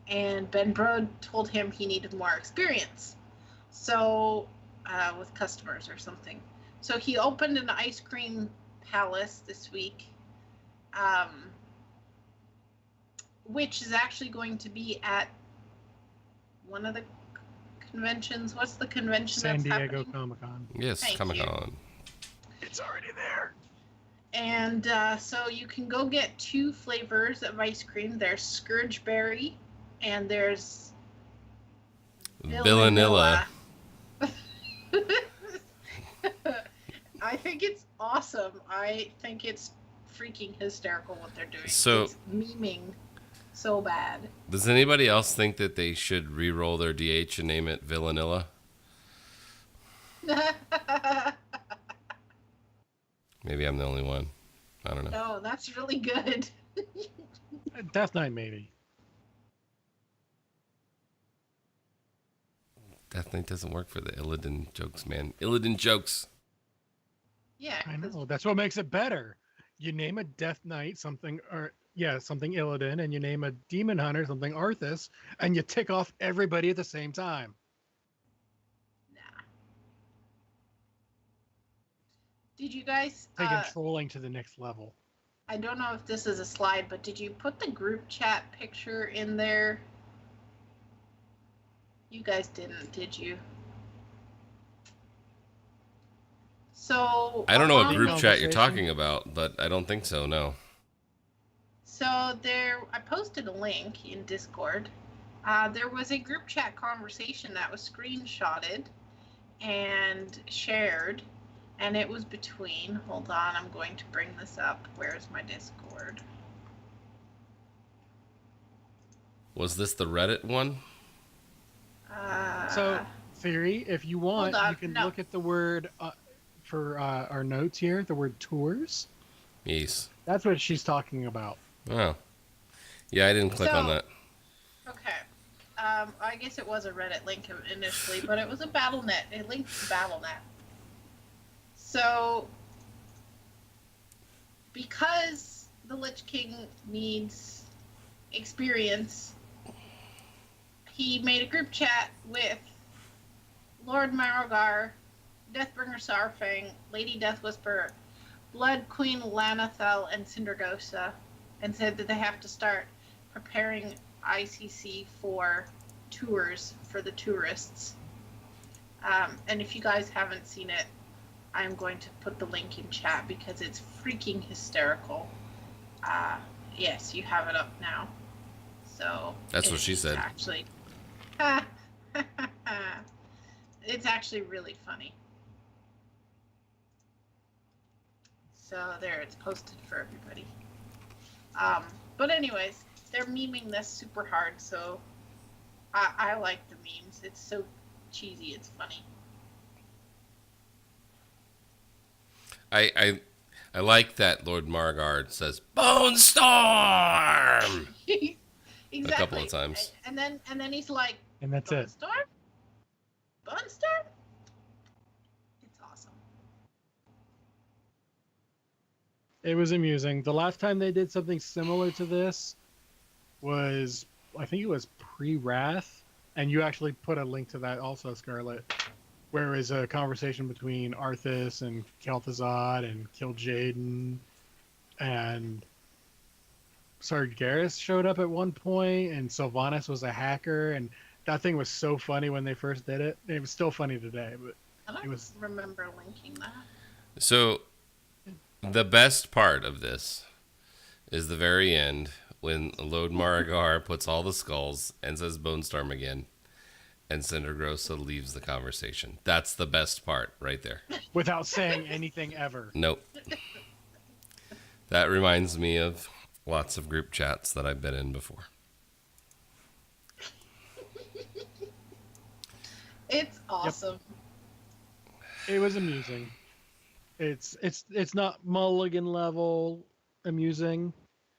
And Ben Brode told him he needed more experience. So, with customers or something. So he opened an ice cream palace this week, which is actually going to be at one of the conventions. What's the convention San that's Diego happening? Comic-Con. Yes, Thank Comic-Con. It's already there. And so you can go get 2 flavors of ice cream. There's Scourge Berry, and there's Villanilla. I think it's awesome. I think it's freaking hysterical what they're doing. So- it's memeing so bad. Does anybody else think that they should re-roll their DH and name it Villanilla? Maybe I'm the only one. I don't know. No, that's really good. Death Knight, maybe. Death Knight doesn't work for the Illidan jokes, man. Illidan jokes. Yeah. I know. That's what makes it better. You name a Death Knight something, something Illidan, and you name a Demon Hunter something Arthas, and you tick off everybody at the same time. Nah. Did you guys? Taking trolling to the next level. I don't know if this is a slide, but did you put the group chat picture in there? You guys didn't, did you? So I don't know what along group with- chat you're Conversation? talking about, but I don't think so. No. So there, I posted a link in Discord. There was a group chat conversation that was screenshotted and shared, and it was between. Hold on, I'm going to bring this up. Where's my Discord? Was this the Reddit one? So, theory, if you want, Hold on, you can no. look at the word for our notes here, the word tours. Yes. That's what she's talking about. Oh. Yeah, I didn't click on So- that. Okay. I guess it was a Reddit link initially, but it was a BattleNet. It linked to BattleNet. So, because the Lich King needs experience, he made a group chat with Lord Marogar, Deathbringer Sarfang, Lady Deathwhisper, Blood Queen Lanathel, and Cindergosa, and said that they have to start preparing ICC for tours for the tourists. And if you guys haven't seen it, I'm going to put the link in chat because it's freaking hysterical. Yes, you have it up now. So That's what she said. Actually, it's actually really funny. So there, it's posted for everybody. But anyways, they're memeing this super hard, so I like the memes. It's so cheesy, it's funny. I like that Lord Margard says Bone Storm Exactly. a couple of times. And then he's like, And that's it. Bunstorm? Bunstorm? It's awesome. It was amusing. The last time they did something similar to this was, I think it was pre-Wrath, and you actually put a link to that also, Scarlet, where it was a conversation between Arthas and Kel'Thuzad and Kil'jaeden, and Sargeras showed up at one point, and Sylvanas was a hacker, and that thing was so funny when they first did it. It was still funny today, but I don't It was- remember linking that. So, the best part of this is the very end when Lord Marigar puts all the skulls and says Bone Storm again, and Cindergrosa leaves the conversation. That's the best part right there. without saying anything ever. Nope. That reminds me of lots of group chats that I've been in before. It's awesome. It was amusing. It's not Mulligan level amusing,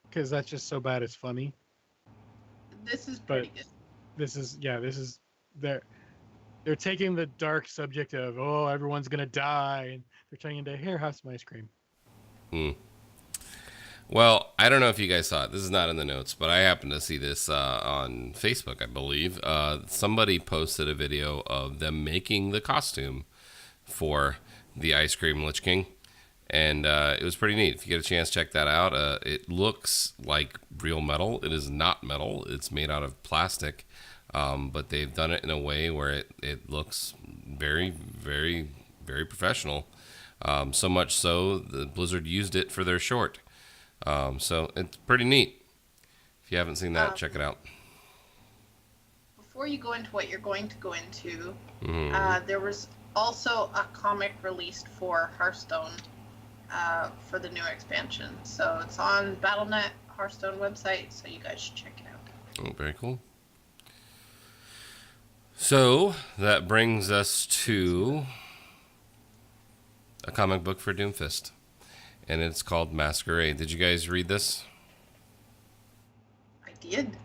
because that's just so bad it's funny. This is pretty good. This is they're taking the dark subject of, oh, everyone's gonna die, and they're trying to, here, have some ice cream. Well, I don't know if you guys saw it. This is not in the notes, but I happened to see this on Facebook, I believe. Somebody posted a video of them making the costume for the Ice Cream Lich King, and it was pretty neat. If you get a chance, check that out. It looks like real metal. It is not metal. It's made out of plastic, but they've done it in a way where it looks very, very, very professional. So much so, the Blizzard used it for their short. So it's pretty neat. If you haven't seen that, check it out. Before you go into what you're going to go into, Mhm. there was also a comic released for Hearthstone for the new expansion. So it's on BattleNet Hearthstone website, so you guys should check it out. Oh, very cool. So that brings us to a comic book for Doomfist, and it's called Masquerade. Did you guys read this? I did.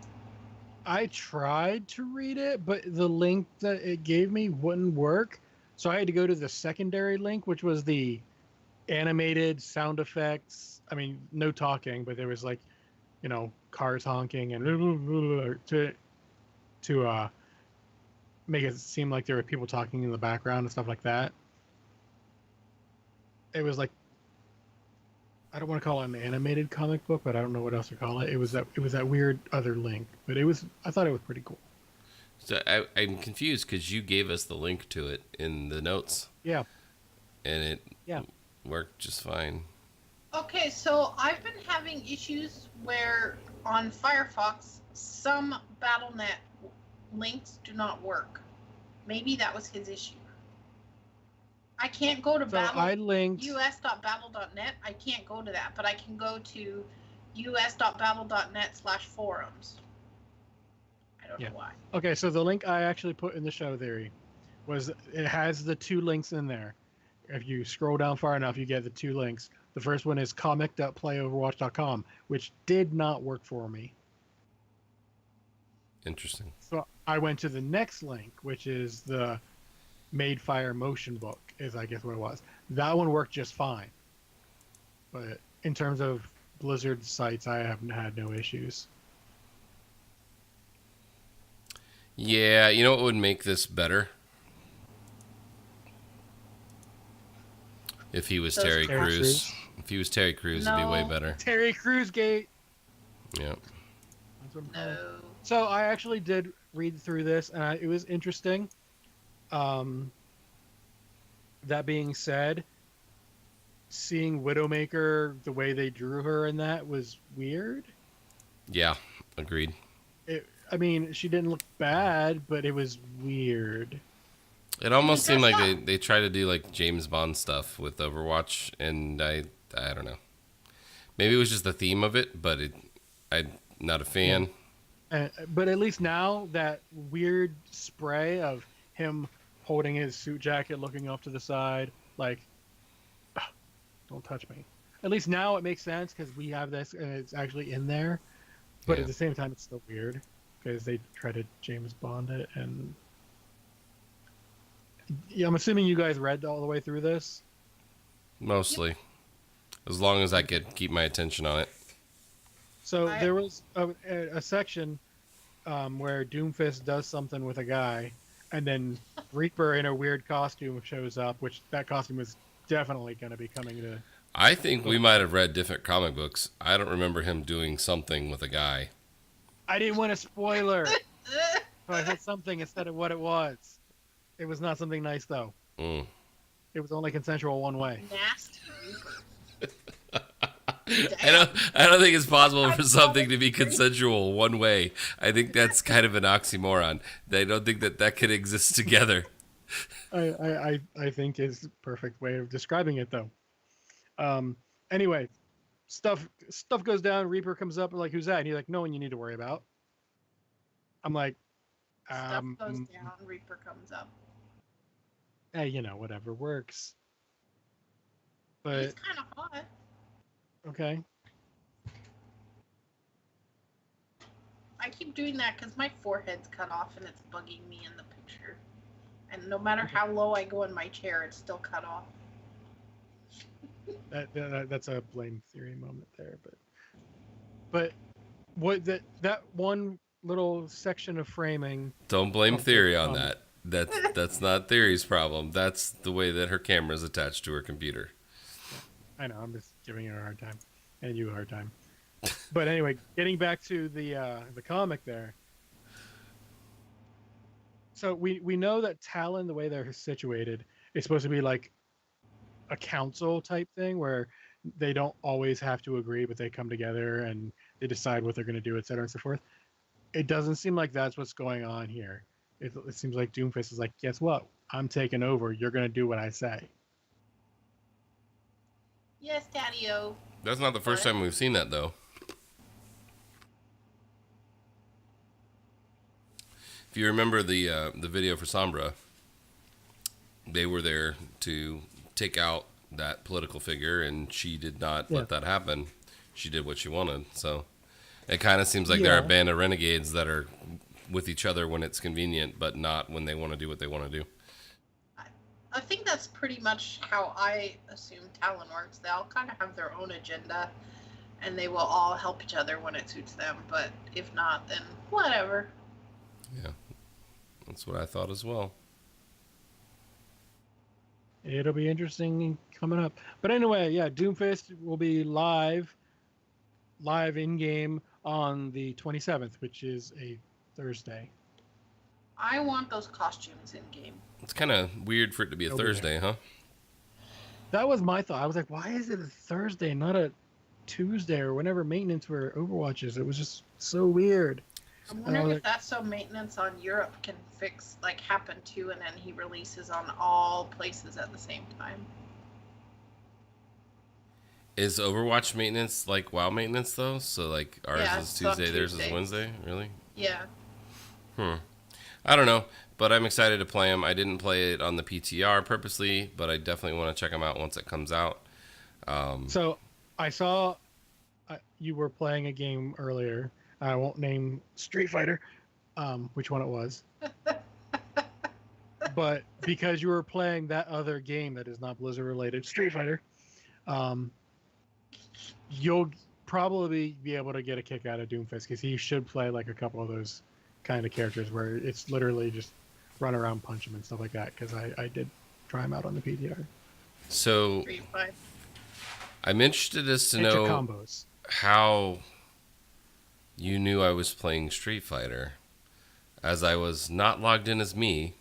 I tried to read it, but the link that it gave me wouldn't work. So I had to go to the secondary link, which was the animated sound effects. I mean, no talking, but there was like, cars honking and to make it seem like there were people talking in the background and stuff like that. It was like, I don't want to call it an animated comic book, but I don't know what else to call it. It was that weird other link, but I thought it was pretty cool. So I'm confused because you gave us the link to it in the notes. Yeah. and it Yeah. worked just fine. Okay, so I've been having issues where on Firefox some BattleNet links do not work. Maybe that was his issue. I can't go to So I linked. us.battle.net. I can't go to that, but I can go to us.battle.net/forums. I don't Yeah. know why. Okay, so the link I actually put in the show theory was it has the 2 links in there. If you scroll down far enough, you get the 2 links. The first one is comic.playoverwatch.com, which did not work for me. Interesting. So I went to the next link, which is the Made Fire motion book, is I guess what it was. That one worked just fine. But in terms of Blizzard sites, I haven't had no issues. Yeah, you know what would make this better? If he was Those Terry Terry Crews. Crews. If he was Terry Crews, it'd be way No. better. Terry Crews Gate. Yeah. That's what I'm calling it. No. So I actually did read through this, and it was interesting. That being said, seeing Widowmaker, the way they drew her in that was weird. Yeah, agreed. I mean, she didn't look bad, but it was weird. It almost seemed like Dressed they try to do like James Bond stuff with Overwatch, and I don't know. Maybe it was just the theme of it, but I'm not a fan. But at least now that weird spray of him holding his suit jacket, looking off to the side, like, don't touch me. At least now it makes sense because we have this and it's actually in there. But Yeah. at the same time, it's still weird because they try to James Bond it. And yeah, I'm assuming you guys read all the way through this. Mostly, as long as I could keep my attention on it. So I- there was a section where Doomfist does something with a guy, and then Reaper in a weird costume shows up, which that costume is definitely going to be coming to. I think we might have read different comic books. I don't remember him doing something with a guy. I didn't want a spoiler, so I said something instead of what it was. It was not something nice, though. Mm. It was only consensual one way. Nasty. I don't think it's possible for something to be consensual one way. I think that's kind of an oxymoron. I don't think that could exist together. I think is the perfect way of describing it, though. Anyway, stuff goes down. Reaper comes up and like, who's that? And he's like, no one you need to worry about. I'm like, Stuff goes down, Reaper comes up. hey, whatever works. He's But kind of hot. okay, I keep doing that because my forehead's cut off and it's bugging me in the picture. And no matter how low I go in my chair, it's still cut off. that's a blame theory moment there. But what that one little section of framing. Don't blame Theory on Um, that. That's not Theory's problem. That's the way that her camera is attached to her computer. I know, I'm just giving her a hard time, and you a hard time. But anyway, getting back to the comic there. So we know that Talon, the way they're situated, is supposed to be like a council type thing where they don't always have to agree, but they come together and they decide what they're going to do, et cetera, and so forth. It doesn't seem like that's what's going on here. It seems like Doomfist is like, guess what? I'm taking over. You're going to do what I say. Yes, Daddy-O. That's not the first time we've seen that, though. If you remember the video for Sombra, they were there to take out that political figure, and she did not let that happen. She did what she wanted. So it kind of seems like they're a band of renegades that are with each other when it's convenient, but not when they want to do what they want to do. I think that's pretty much how I assume Talon works. They all kind of have their own agenda, and they will all help each other when it suits them. But if not, then whatever. Yeah, that's what I thought as well. It'll be interesting coming up. But anyway, yeah, Doomfist will be live in game on the 27th, which is a Thursday. I want those costumes in game. It's kind of weird for it to be a It'll be Thursday, huh? That was my thought. I was like, why is it a Thursday, not a Tuesday or whenever maintenance for Overwatch is? It was just so weird. I'm And I wondering was if like, that's so maintenance on Europe can fix, like, happen too, and then he releases on all places at the same time. Is Overwatch maintenance like WoW maintenance though? So like ours Yeah, is it's on Tuesday, theirs is Tuesdays. Wednesday. Really? Yeah. I don't know, but I'm excited to play them. I didn't play it on the PTR purposely, but I definitely want to check them out once it comes out. so I saw you were playing a game earlier. I won't name Street Fighter, which one it was. But because you were playing that other game that is not Blizzard related, Street Fighter, you'll probably be able to get a kick out of Doomfist because he should play like a couple of those kind of characters where it's literally just run around, punch him, and stuff like that. Because I did try him out on the PTR. So Street Fighter. I'm interested as to Hit your know combos. how you knew I was playing Street Fighter, as I was not logged in as me,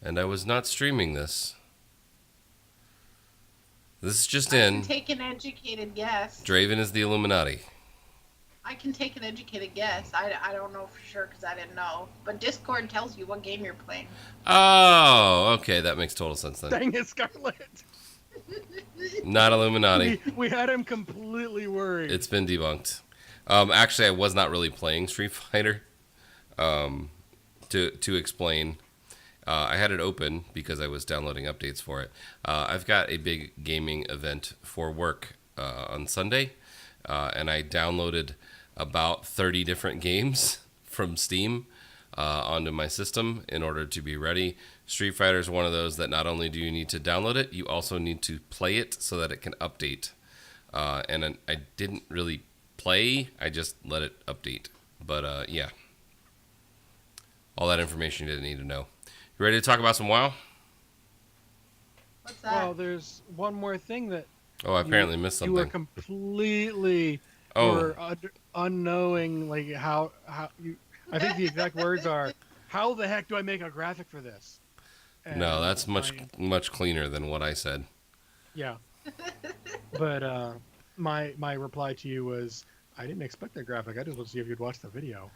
and I was not streaming this. This is just I in. can take an educated guess. Draven is the Illuminati. I can take an educated guess. I don't know for sure because I didn't know. But Discord tells you what game you're playing. Oh, okay, that makes total sense then. Dang it, Scarlet! Not Illuminati. We had him completely worried. It's been debunked. Actually, I was not really playing Street Fighter. To explain, I had it open because I was downloading updates for it. I've got a big gaming event for work on Sunday, and I downloaded about 30 different games from Steam onto my system in order to be ready. Street Fighter is one of those that not only do you need to download it, you also need to play it so that it can update. And I didn't really play, I just let it update. But yeah, all that information you didn't need to know. You ready to talk about some WoW? What's that? Well, there's one more thing that Oh, I apparently missed you were something. completely were unknowing, like how you. I think the exact words are, "How the heck do I make a graphic for this?" And No, that's much cleaner than what I said. Yeah, but my reply to you was, I didn't expect that graphic. I just wanted to see if you'd watch the video.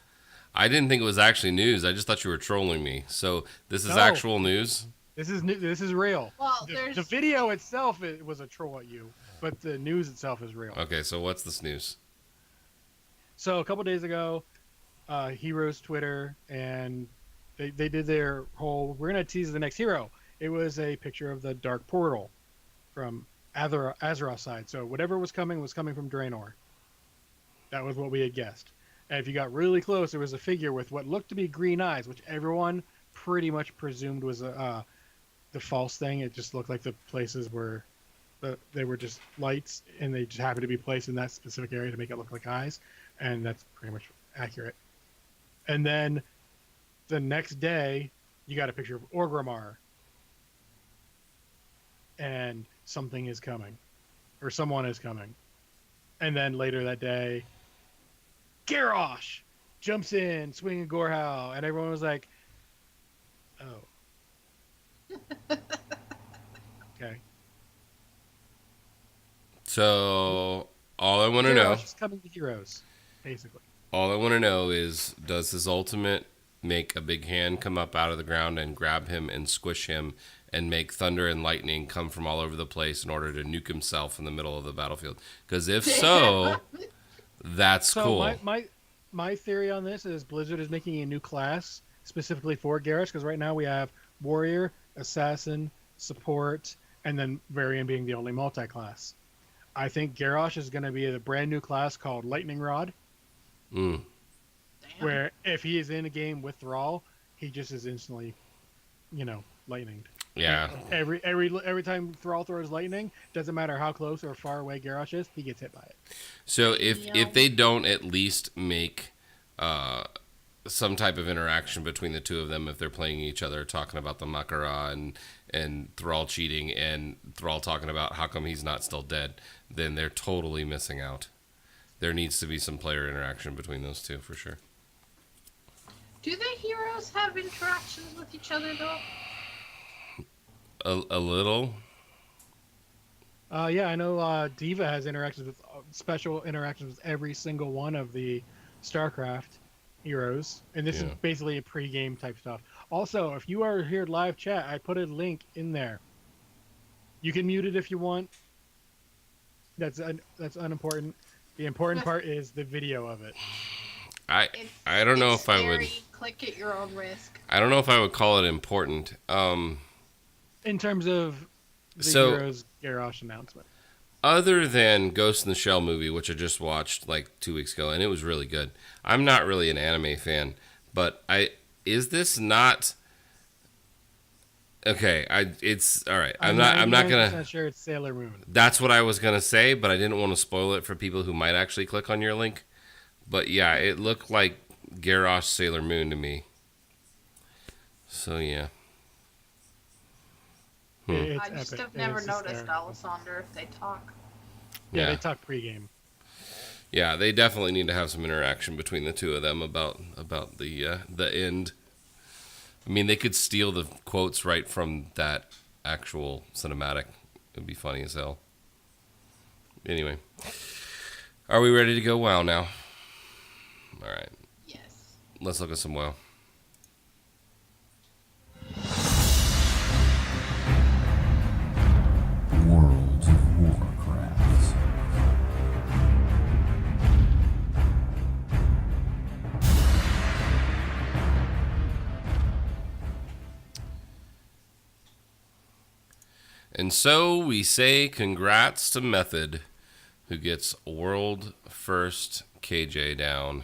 I didn't think it was actually news. I just thought you were trolling me. So this is No. actual news? This is new. This is real. Well, The video itself, it was a troll at you, but the news itself is real. Okay, so what's this news? So a couple days ago, Heroes Twitter, and they did their whole, we're going to tease the next hero. It was a picture of the Dark Portal from Azeroth's side. So whatever was coming from Draenor. That was what we had guessed. And if you got really close, there was a figure with what looked to be green eyes, which everyone pretty much presumed was the false thing. It just looked like the places where they were just lights, and they just happened to be placed in that specific area to make it look like eyes. And that's pretty much accurate. And then the next day, you got a picture of Orgrimmar. And something is coming. Or someone is coming. And then later that day, Garrosh jumps in, swinging Gorehow, and everyone was like, oh. Okay. So all I want to know, Garrosh is coming to Heroes, basically. all I want to know is, does his ultimate make a big hand come up out of the ground and grab him and squish him and make thunder and lightning come from all over the place in order to nuke himself in the middle of the battlefield? Because if so, that's So cool. my theory on this is Blizzard is making a new class specifically for Garrosh, because right now we have Warrior, Assassin, Support, and then Varian being the only multi-class. I think Garrosh is going to be a brand new class called Lightning Rod, Damn. where if he is in a game with Thrall, he just is instantly, lightninged. Yeah. Every time Thrall throws lightning, doesn't matter how close or far away Garrosh is, he gets hit by it. So if Yeah. they don't at least make some type of interaction between the two of them, if they're playing each other, talking about the Makara and Thrall cheating and Thrall talking about how come he's not still dead, then they're totally missing out. There needs to be some player interaction between those two for sure. Do the heroes have interactions with each other though? A little. Yeah, I know Diva has interactions with special interactions with every single one of the StarCraft heroes, and this is Yeah. basically a pre-game type stuff. Also, if you are here live chat, I put a link in there. You can mute it if you want. That's unimportant. The important part is the video of it. I It's I don't know it's if I would. scary. Click at your own risk. I don't know if I would call it important. In terms of the So heroes Garrosh announcement. other than Ghost in the Shell movie, which I just watched like 2 weeks ago, and it was really good. I'm not really an anime fan, but is this not okay? It's all right. I'm not. I'm not gonna. Sure it's Sailor Moon. That's what I was gonna say, but I didn't want to spoil it for people who might actually click on your link. But yeah, it looked like Garrosh Sailor Moon to me. So yeah. It's I just epic. have never It's noticed hysterical. Alessander if they talk. Yeah, Yeah. they talk pre-game. Yeah, they definitely need to have some interaction between the two of them about the end. I mean, they could steal the quotes right from that actual cinematic. It'd be funny as hell. Anyway, are we ready to go WoW now? All right, Yes. let's look at some WoW. World of Warcraft. And so we say congrats to Method, who gets world first KJ down.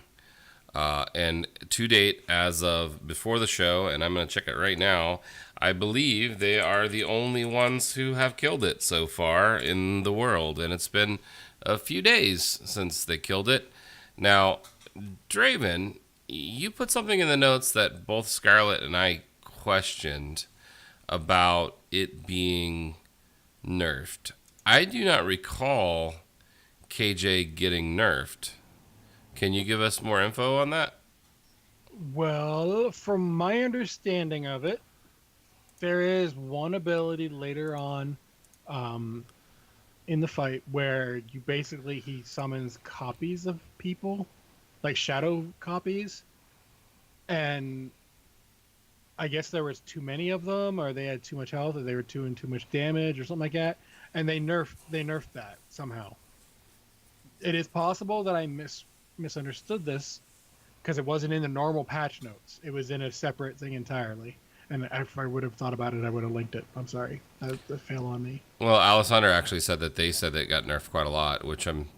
And to date, as of before the show, and I'm going to check it right now, I believe they are the only ones who have killed it so far in the world. And it's been a few days since they killed it. Now, Draven, you put something in the notes that both Scarlett and I questioned about it being nerfed. I do not recall KJ getting nerfed. Can you give us more info on that? Well, from my understanding of it, there is one ability later on in the fight where he summons copies of people, like shadow copies, and I guess there was too many of them, or they had too much health, or they were doing too much damage, or something like that, and they nerfed that somehow. It is possible that I misunderstood this because it wasn't in the normal patch notes. It was in a separate thing entirely. And if I would have thought about it, I would have linked it. I'm sorry. That fell on me. Well, Alessandra actually said that they said that it got nerfed quite a lot, which I'm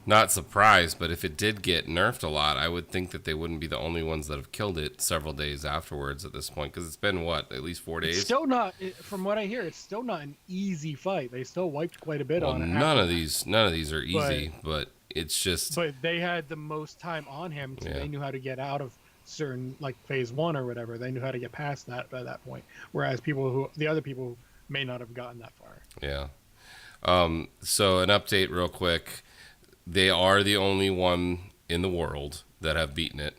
not surprised. But if it did get nerfed a lot, I would think that they wouldn't be the only ones that have killed it several days afterwards at this point, because it's been, what, at least 4 days? It's still not, from what I hear, it's still not an easy fight. They still wiped quite a bit Well, on it. none of these are easy, but it's just... But they had the most time on him, so Yeah. they knew how to get out of certain, like phase 1 or whatever. They knew how to get past that by that point. Whereas the other people may not have gotten that far. Yeah. So an update real quick. They are the only one in the world that have beaten it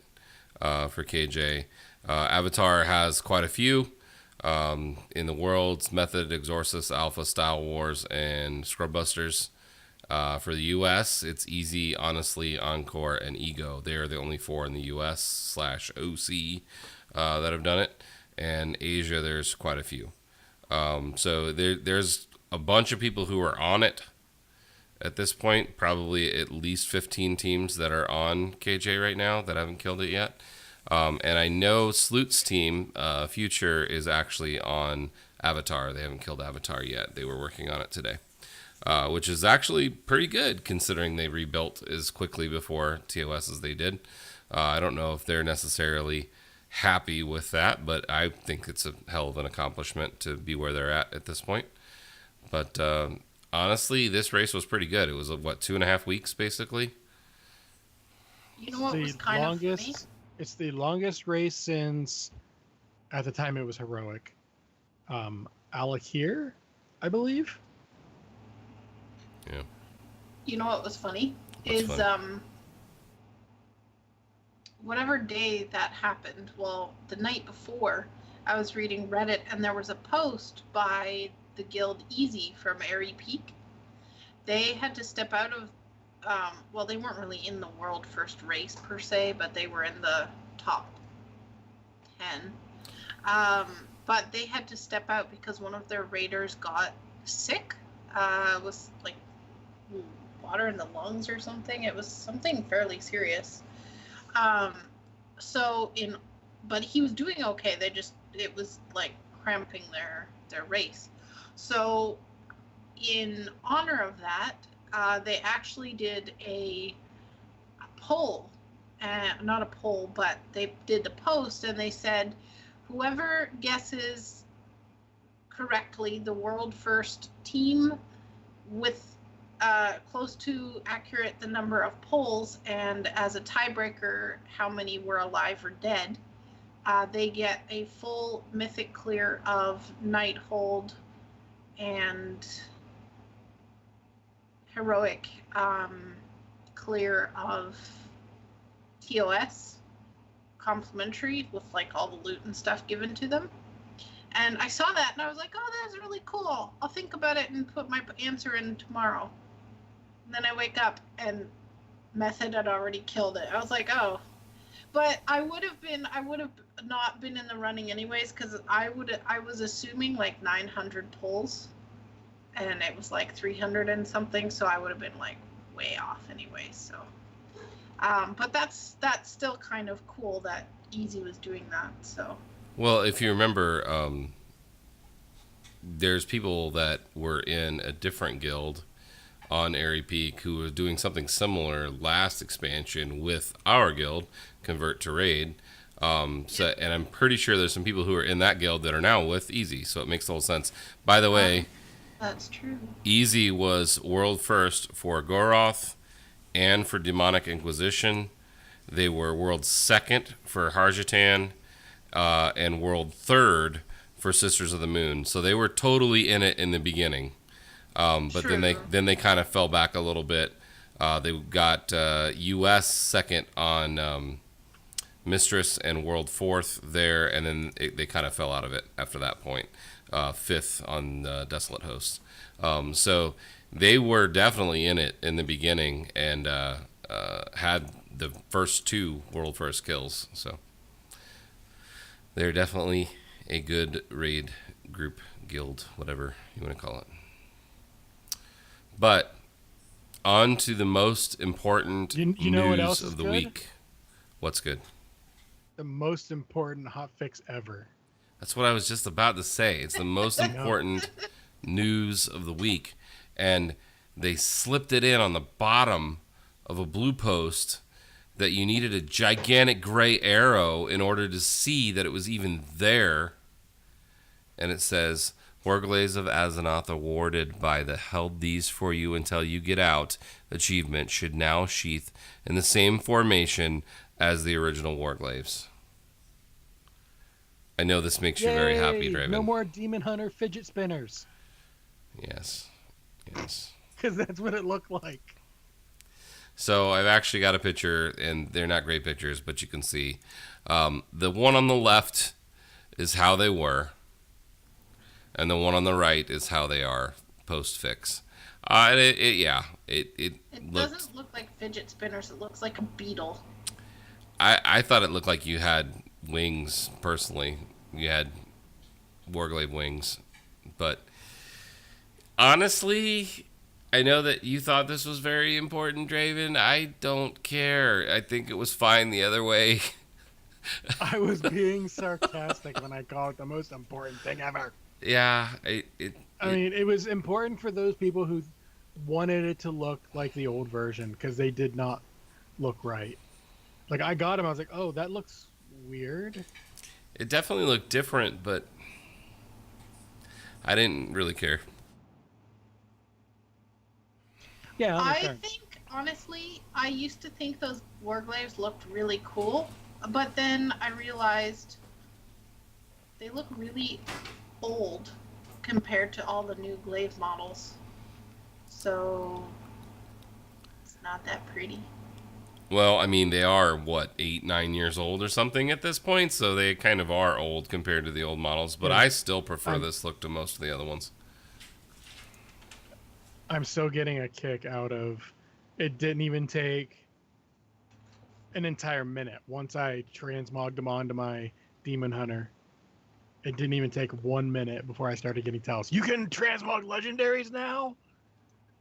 for KJ. Avatar has quite a few in the world. Method, Exorcist, Alpha, Style Wars, and Scrubbusters. For the U.S., it's Easy, Honestly, Encore, and Ego. They are the only 4 in the U.S. /OC that have done it. And Asia, there's quite a few. So there's a bunch of people who are on it at this point. Probably at least 15 teams that are on KJ right now that haven't killed it yet. And I know Sloot's team, Future, is actually on Avatar. They haven't killed Avatar yet. They were working on it today. Which is actually pretty good considering they rebuilt as quickly before TOS as they did. I don't know if they're necessarily happy with that, but I think it's a hell of an accomplishment to be where they're at this point. But honestly, this race was pretty good. It was, 2.5 weeks basically? You know what was kind of funny? It's the longest race since, at the time it was heroic, Alakir, I believe. Yeah. You know what was funny? What's funny? Whatever day that happened, well, the night before, I was reading Reddit and there was a post by the guild Easy from Airy Peak, they had to step out of. Well, they weren't really in the world first race per se, but they were in the top 10. But they had to step out because one of their raiders got sick. Was like water in the lungs or something. It was something fairly serious. But he was doing okay. It was like cramping their race. So in honor of that, they actually did a poll, not a poll, but they did the post, and they said, whoever guesses correctly the world first team with close to accurate the number of polls, and as a tiebreaker, how many were alive or dead, they get a full mythic clear of Nighthold and heroic clear of TOS, complimentary, with like all the loot and stuff given to them. And I saw that and I was like, oh, that's really cool. I'll think about it and put my answer in tomorrow. And then I wake up and Method had already killed it. I was like, oh. But I would have not been in the running anyways, because I was assuming like 900 pulls, and it was like 300 and something, so I would have been like way off anyways. So, but that's still kind of cool that Easy was doing that. So. Well, if you remember, there's people that were in a different guild on Airy Peak who was doing something similar last expansion with our guild, Convert to Raid. And I'm pretty sure there's some people who are in that guild that are now with Easy, so it makes total sense. By the way, that's true. Easy was world first for Goroth and for Demonic Inquisition. They were world second for Harjatan, and world third for Sisters of the Moon. So they were totally in it in the beginning. But then they kind of fell back a little bit. They got U.S. second on Mistress and world fourth there, and then they kind of fell out of it after that point. Fifth on Desolate Host. So they were definitely in it in the beginning and had the first two world first kills. So they're definitely a good raid group, guild, whatever you want to call it. But on to the most important you know news what else of is the good? week. What's good? The most important hotfix ever. That's what I was just about to say. It's the most important news of the week. And they slipped it in on the bottom of a blue post that you needed a gigantic gray arrow in order to see that it was even there. And it says, Warglaze of Azeroth awarded by the Held These For You Until You Get Out achievement should now sheath in the same formation as the original Warglaves. I know this makes you very happy, Draven. No more Demon Hunter fidget spinners. Yes. Because that's what it looked like. So I've actually got a picture, and they're not great pictures, but you can see. The one on the left is how they were, and the one on the right is how they are post-fix. It doesn't look like fidget spinners. It looks like a beetle. I thought it looked like you had wings, personally. You had Warglaive wings. But honestly, I know that you thought this was very important, Draven. I don't care. I think it was fine the other way. I was being sarcastic when I called it the most important thing ever. Yeah. I mean, it was important for those people who wanted it to look like the old version, because they did not look right. Like, I got him, I was like, oh, that looks weird. It definitely looked different, but I didn't really care. Yeah, I think, honestly, I used to think those Warglaves looked really cool, but then I realized they look really old compared to all the new glaive models. So it's not that pretty. Well, I mean, they are, 8-9 years old or something at this point, so they kind of are old compared to the old models, but I still prefer this look to most of the other ones. I'm still getting a kick out of it. Didn't even take an entire minute. Once I transmogged him onto my Demon Hunter, it didn't even take 1 minute before I started getting tells. You can transmog legendaries now?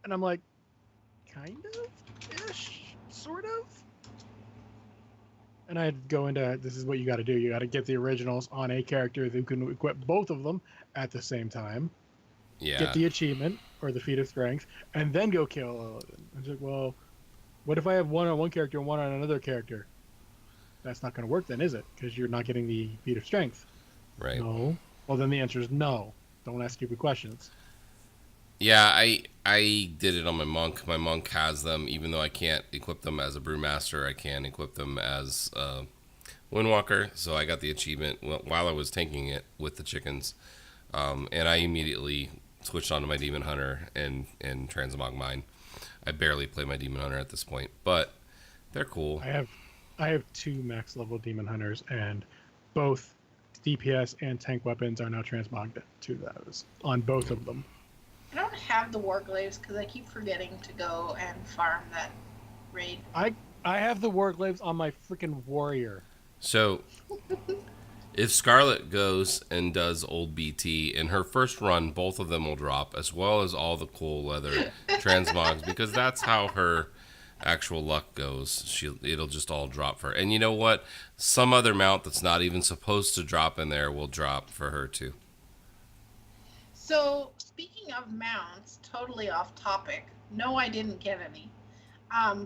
And I'm like, kind of? Ish? Sort of? And I'd go into, this is what you got to do. You got to get the originals on a character who can equip both of them at the same time. Yeah. Get the achievement or the feat of strength, and then go kill Illidan. I was like, well, what if I have one on one character and one on another character? That's not going to work then, is it? Because you're not getting the feat of strength. Right. No. Well, then the answer is no. Don't ask stupid questions. Yeah, I did it on my monk. My monk has them, even though I can't equip them as a brewmaster. I can equip them as a windwalker. So I got the achievement while I was tanking it with the chickens, and I immediately switched onto my demon hunter and transmog mine. I barely play my demon hunter at this point, but they're cool. I have 2 max level demon hunters, and both DPS and tank weapons are now transmogged to those on both of them. I don't have the Warglaives because I keep forgetting to go and farm that raid. I have the Warglaives on my freaking warrior. So if Scarlet goes and does old BT in her first run, both of them will drop, as well as all the cool leather transmogs, because that's how her actual luck goes. It'll just all drop for her. And you know what? Some other mount that's not even supposed to drop in there will drop for her too. So, speaking of mounts, totally off topic. No, I didn't get any.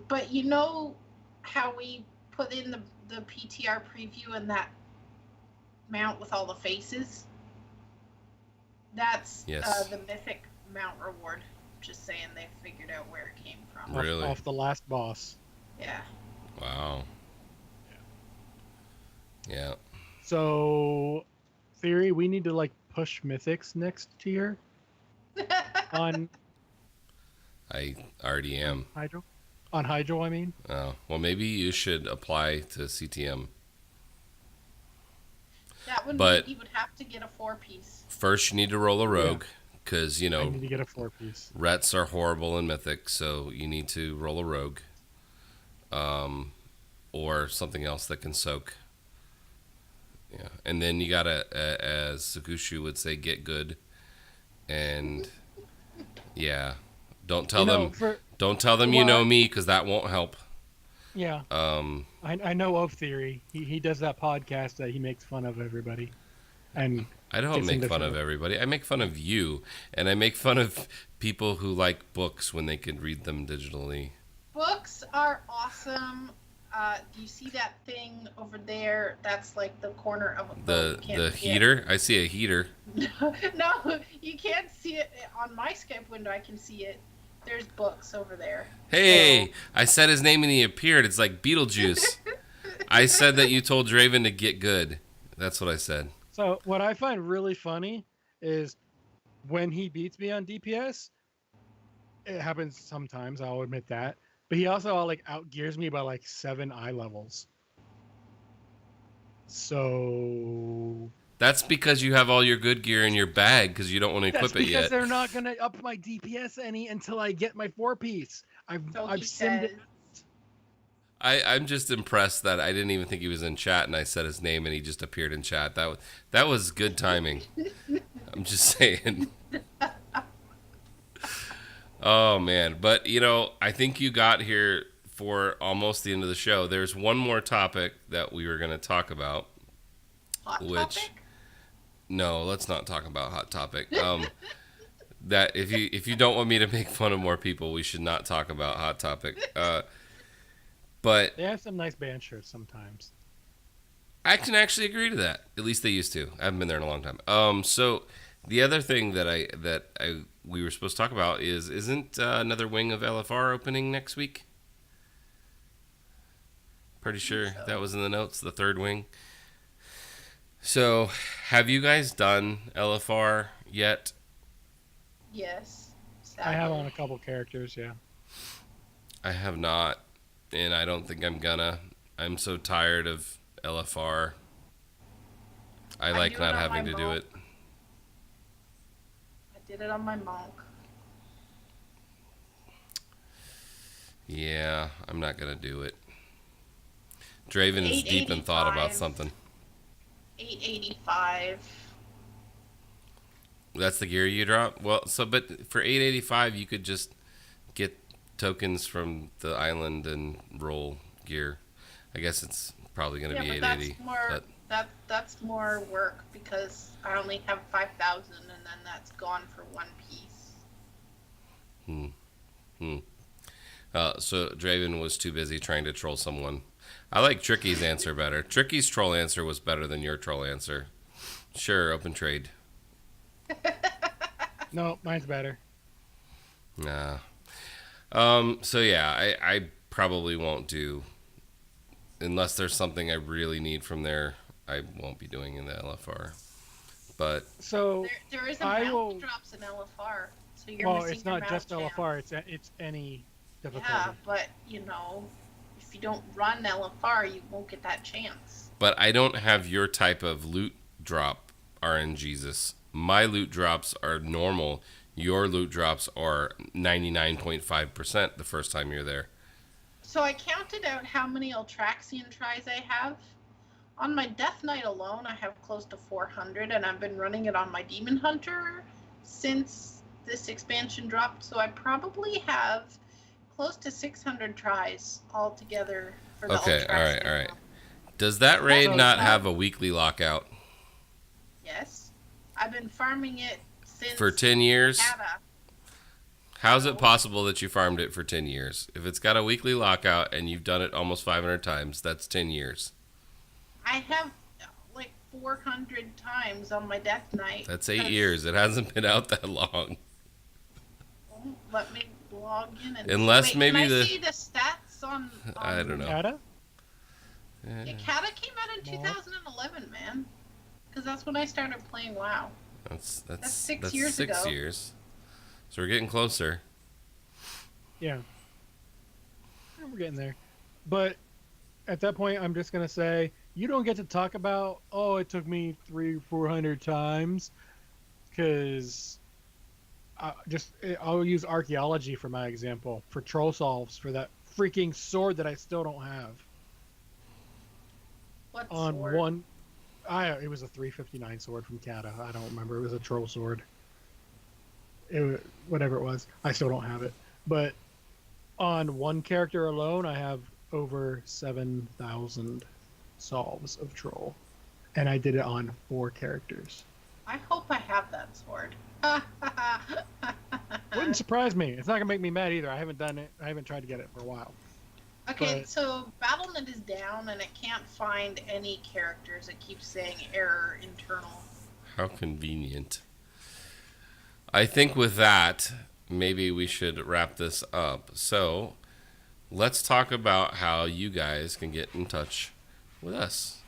But you know how we put in the PTR preview and that mount with all the faces? That's Yes. the mythic mount reward. Just saying they figured out where it came from. Really? Off the last boss. Yeah. Wow. Yeah. So, theory, we need to like push mythics next tier on I already am. Hydro. On Hydro, I mean. Oh, well, maybe you should apply to CTM. That would But- mean he would have to get a 4-piece. First, you need to roll a rogue, because, you I know, need to get a 4-piece. Rets are horrible in Mythic, so you need to roll a rogue. Or something else that can soak. Yeah. And then you gotta, as Sakushu would say, get good. And, yeah. Don't tell them you know me, because that won't help. Yeah. I know of Theory. He does that podcast that he makes fun of everybody. And I don't gets make into fun of trouble. everybody. I make fun of you. And I make fun of people who like books when they can read them digitally. Books are awesome. Do you see that thing over there? That's like the corner of a book. You can't The see it. heater? I see a heater. No, you can't see it on my Skype window. I can see it. There's books over there. Hey, I said his name and he appeared. It's like Beetlejuice. I said that you told Draven to get good. That's what I said. So what I find really funny is when he beats me on DPS, it happens sometimes, I'll admit that. But he also like outgears me by like 7 eye levels. So That's because you have all your good gear in your bag because you don't want to that's equip it because yet. they're not gonna up my DPS any until I get my 4-piece. So I've he simmed says. it. I'm just impressed that I didn't even think he was in chat and I said his name and he just appeared in chat. That was good timing. I'm just saying. Oh man, but you know, I think you got here for almost the end of the show. There's one more topic that we were going to talk about. Hot Which- topic? No, let's not talk about Hot Topic. That if you don't want me to make fun of more people, we should not talk about Hot Topic. But They have some nice band shirts sometimes. I can actually agree to that. At least they used to. I haven't been there in a long time. So the other thing that we were supposed to talk about isn't another wing of LFR opening next week? Pretty sure that was in the notes, the third wing. So, have you guys done LFR yet? Yes. I have sadly. on a couple characters, yeah. I have not, and I don't think I'm gonna. I'm so tired of LFR. I like do it not on having my to do monk. it. I did it on my monk. Yeah, I'm not gonna do it. Draven's deep in thought about 885. something. 885. That's the gear you drop? Well, but for 885 you could just get tokens from the island and roll gear. I guess it's probably going to be But 880. that's more work because I only have 5,000 and then that's gone for one piece. So Draven was too busy trying to troll someone. I like Tricky's answer better. Tricky's troll answer was better than your troll answer. Sure, open trade. No, mine's better. Nah. So yeah, I probably won't do, unless there's something I really need from there. I won't be doing in the LFR. But So There is a I mount will. that drops in LFR, so you're Well, missing it's your not mount just chance. LFR. It's any difficulty. Yeah, but if you don't run LFR, you won't get that chance. but I don't have your type of loot drop RNGesus. My loot drops are normal. Your loot drops are 99.5% the first time you're there. So I counted out how many Ultraxian tries I have. On my Death Knight alone, I have close to 400, and I've been running it on my Demon Hunter since this expansion dropped. So I probably have close to 600 tries altogether for the Okay, Ultraxian. all right. Does that raid So- not have a weekly lockout? Yes. I've been farming it since For 10 years? Kata. How's it possible that you farmed it for 10 years? If it's got a weekly lockout and you've done it almost 500 times, that's 10 years. I have like 400 times on my Death Knight. That's 8 years. It hasn't been out that long. Let me log in and Unless wait, maybe can I the- see the stats on I don't know. Kata? Yeah, Kata came out in 2011, man. Because that's when I started playing WoW. That's 6 years 6 ago. years. So we're getting closer. Yeah. We're getting there. But at that point, I'm just going to say, you don't get to talk about, oh, it took me 300-400 times. Because I'll use archaeology for my example. For troll solves, for that freaking sword that I still don't have. What On sword? one... it was a 359 sword from Kata. I don't remember. It was a troll sword. Whatever it was. I still don't have it. But on one character alone, I have over 7,000 solves of troll. And I did it on 4 characters. I hope I have that sword. Wouldn't surprise me. It's not going to make me mad either. I haven't done it. I haven't tried to get it for a while. Okay, But- so BattleNet is down and it can't find any characters. It keeps saying error internal. How convenient. I think with that, maybe we should wrap this up. So, let's talk about how you guys can get in touch with us.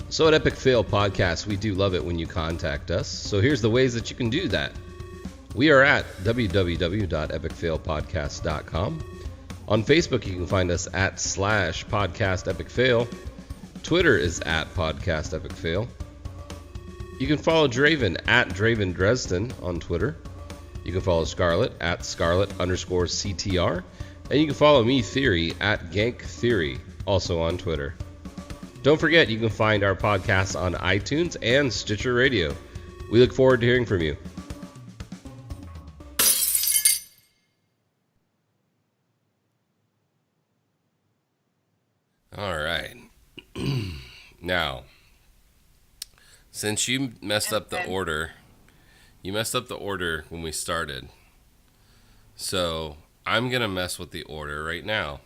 So at Epic Fail Podcast, we do love it when you contact us. So here's the ways that you can do that. We are at www.epicfailpodcast.com. On Facebook, you can find us at /podcastepicfail. Twitter is at podcastepicfail. You can follow Draven at Draven Dresden on Twitter. You can follow Scarlet at Scarlet_CTR. And you can follow me, Theory, at Gank Theory, also on Twitter. Don't forget, you can find our podcast on iTunes and Stitcher Radio. We look forward to hearing from you. All right. Now, since you messed up the order, when we started. So, I'm going to mess with the order right now.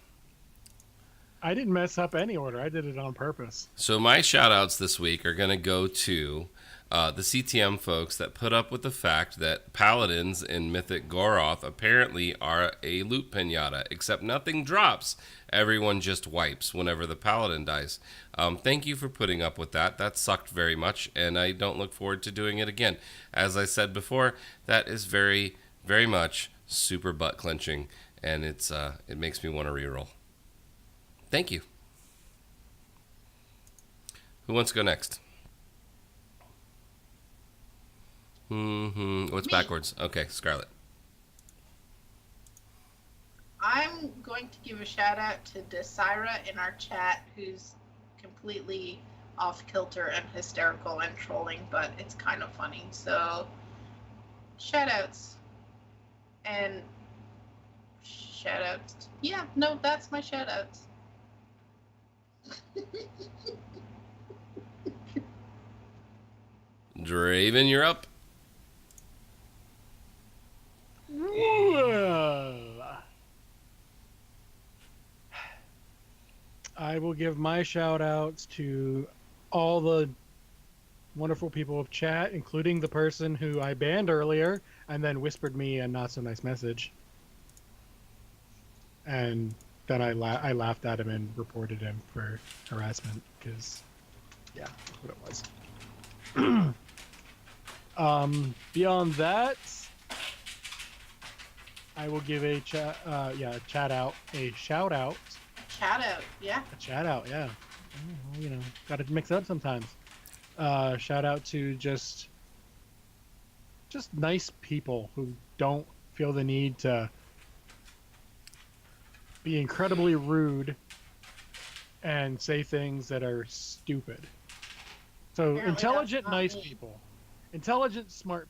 I didn't mess up any order. I did it on purpose. So my shout outs this week are going to go to the CTM folks that put up with the fact that paladins in Mythic Goroth apparently are a loot pinata, except nothing drops. Everyone just wipes whenever the paladin dies. Thank you for putting up with that. That sucked very much, and I don't look forward to doing it again. As I said before, that is very, very much super butt clenching, and it makes me want to reroll. Thank you. Who wants to go next? What's Me. backwards? Okay, Scarlet. I'm going to give a shout out to Desira in our chat, who's completely off kilter and hysterical and trolling, but it's kind of funny. So, shout outs. And shout outs. Yeah, no, that's my shout outs. Draven, you're up. Well, I will give my shout outs to all the wonderful people of chat, including the person who I banned earlier and then whispered me a not so nice message. And then I laughed at him and reported him for harassment because, yeah, that's what it was. Beyond that, I will give a shout out, Shout out, yeah. a shout out, yeah. Oh, you know, got to mix it up sometimes. Shout out to just nice people who don't feel the need to be incredibly rude and say things that are stupid. So Apparently intelligent, that's not nice me. people, intelligent, smart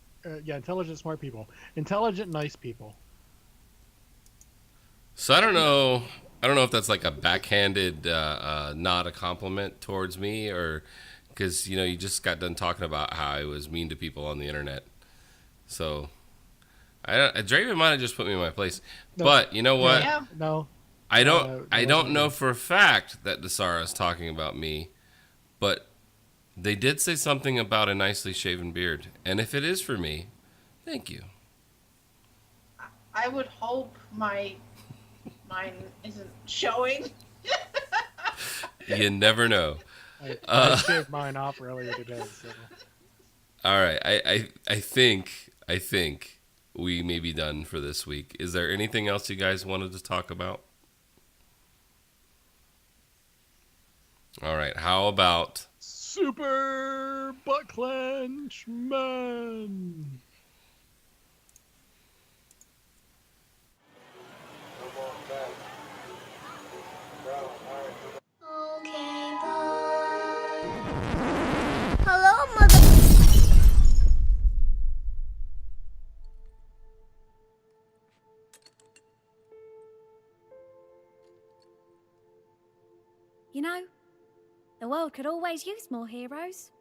people, intelligent, nice people. So I don't know. I don't know if that's like a backhanded, not a compliment towards me, or because you just got done talking about how I was mean to people on the internet. So Draven might have just put me in my place. No. But you know what? Yeah. No, I don't. that I wasn't don't know you. for a fact that Desara is talking about me, but they did say something about a nicely shaven beard, and if it is for me, thank you. I would hope mine isn't showing. You never know. I shaved mine off earlier today. So. All right, I think we may be done for this week. Is there anything else you guys wanted to talk about? All right, how about Super butt clench man. Okay, bye. Hello, mother. You know, the world could always use more heroes.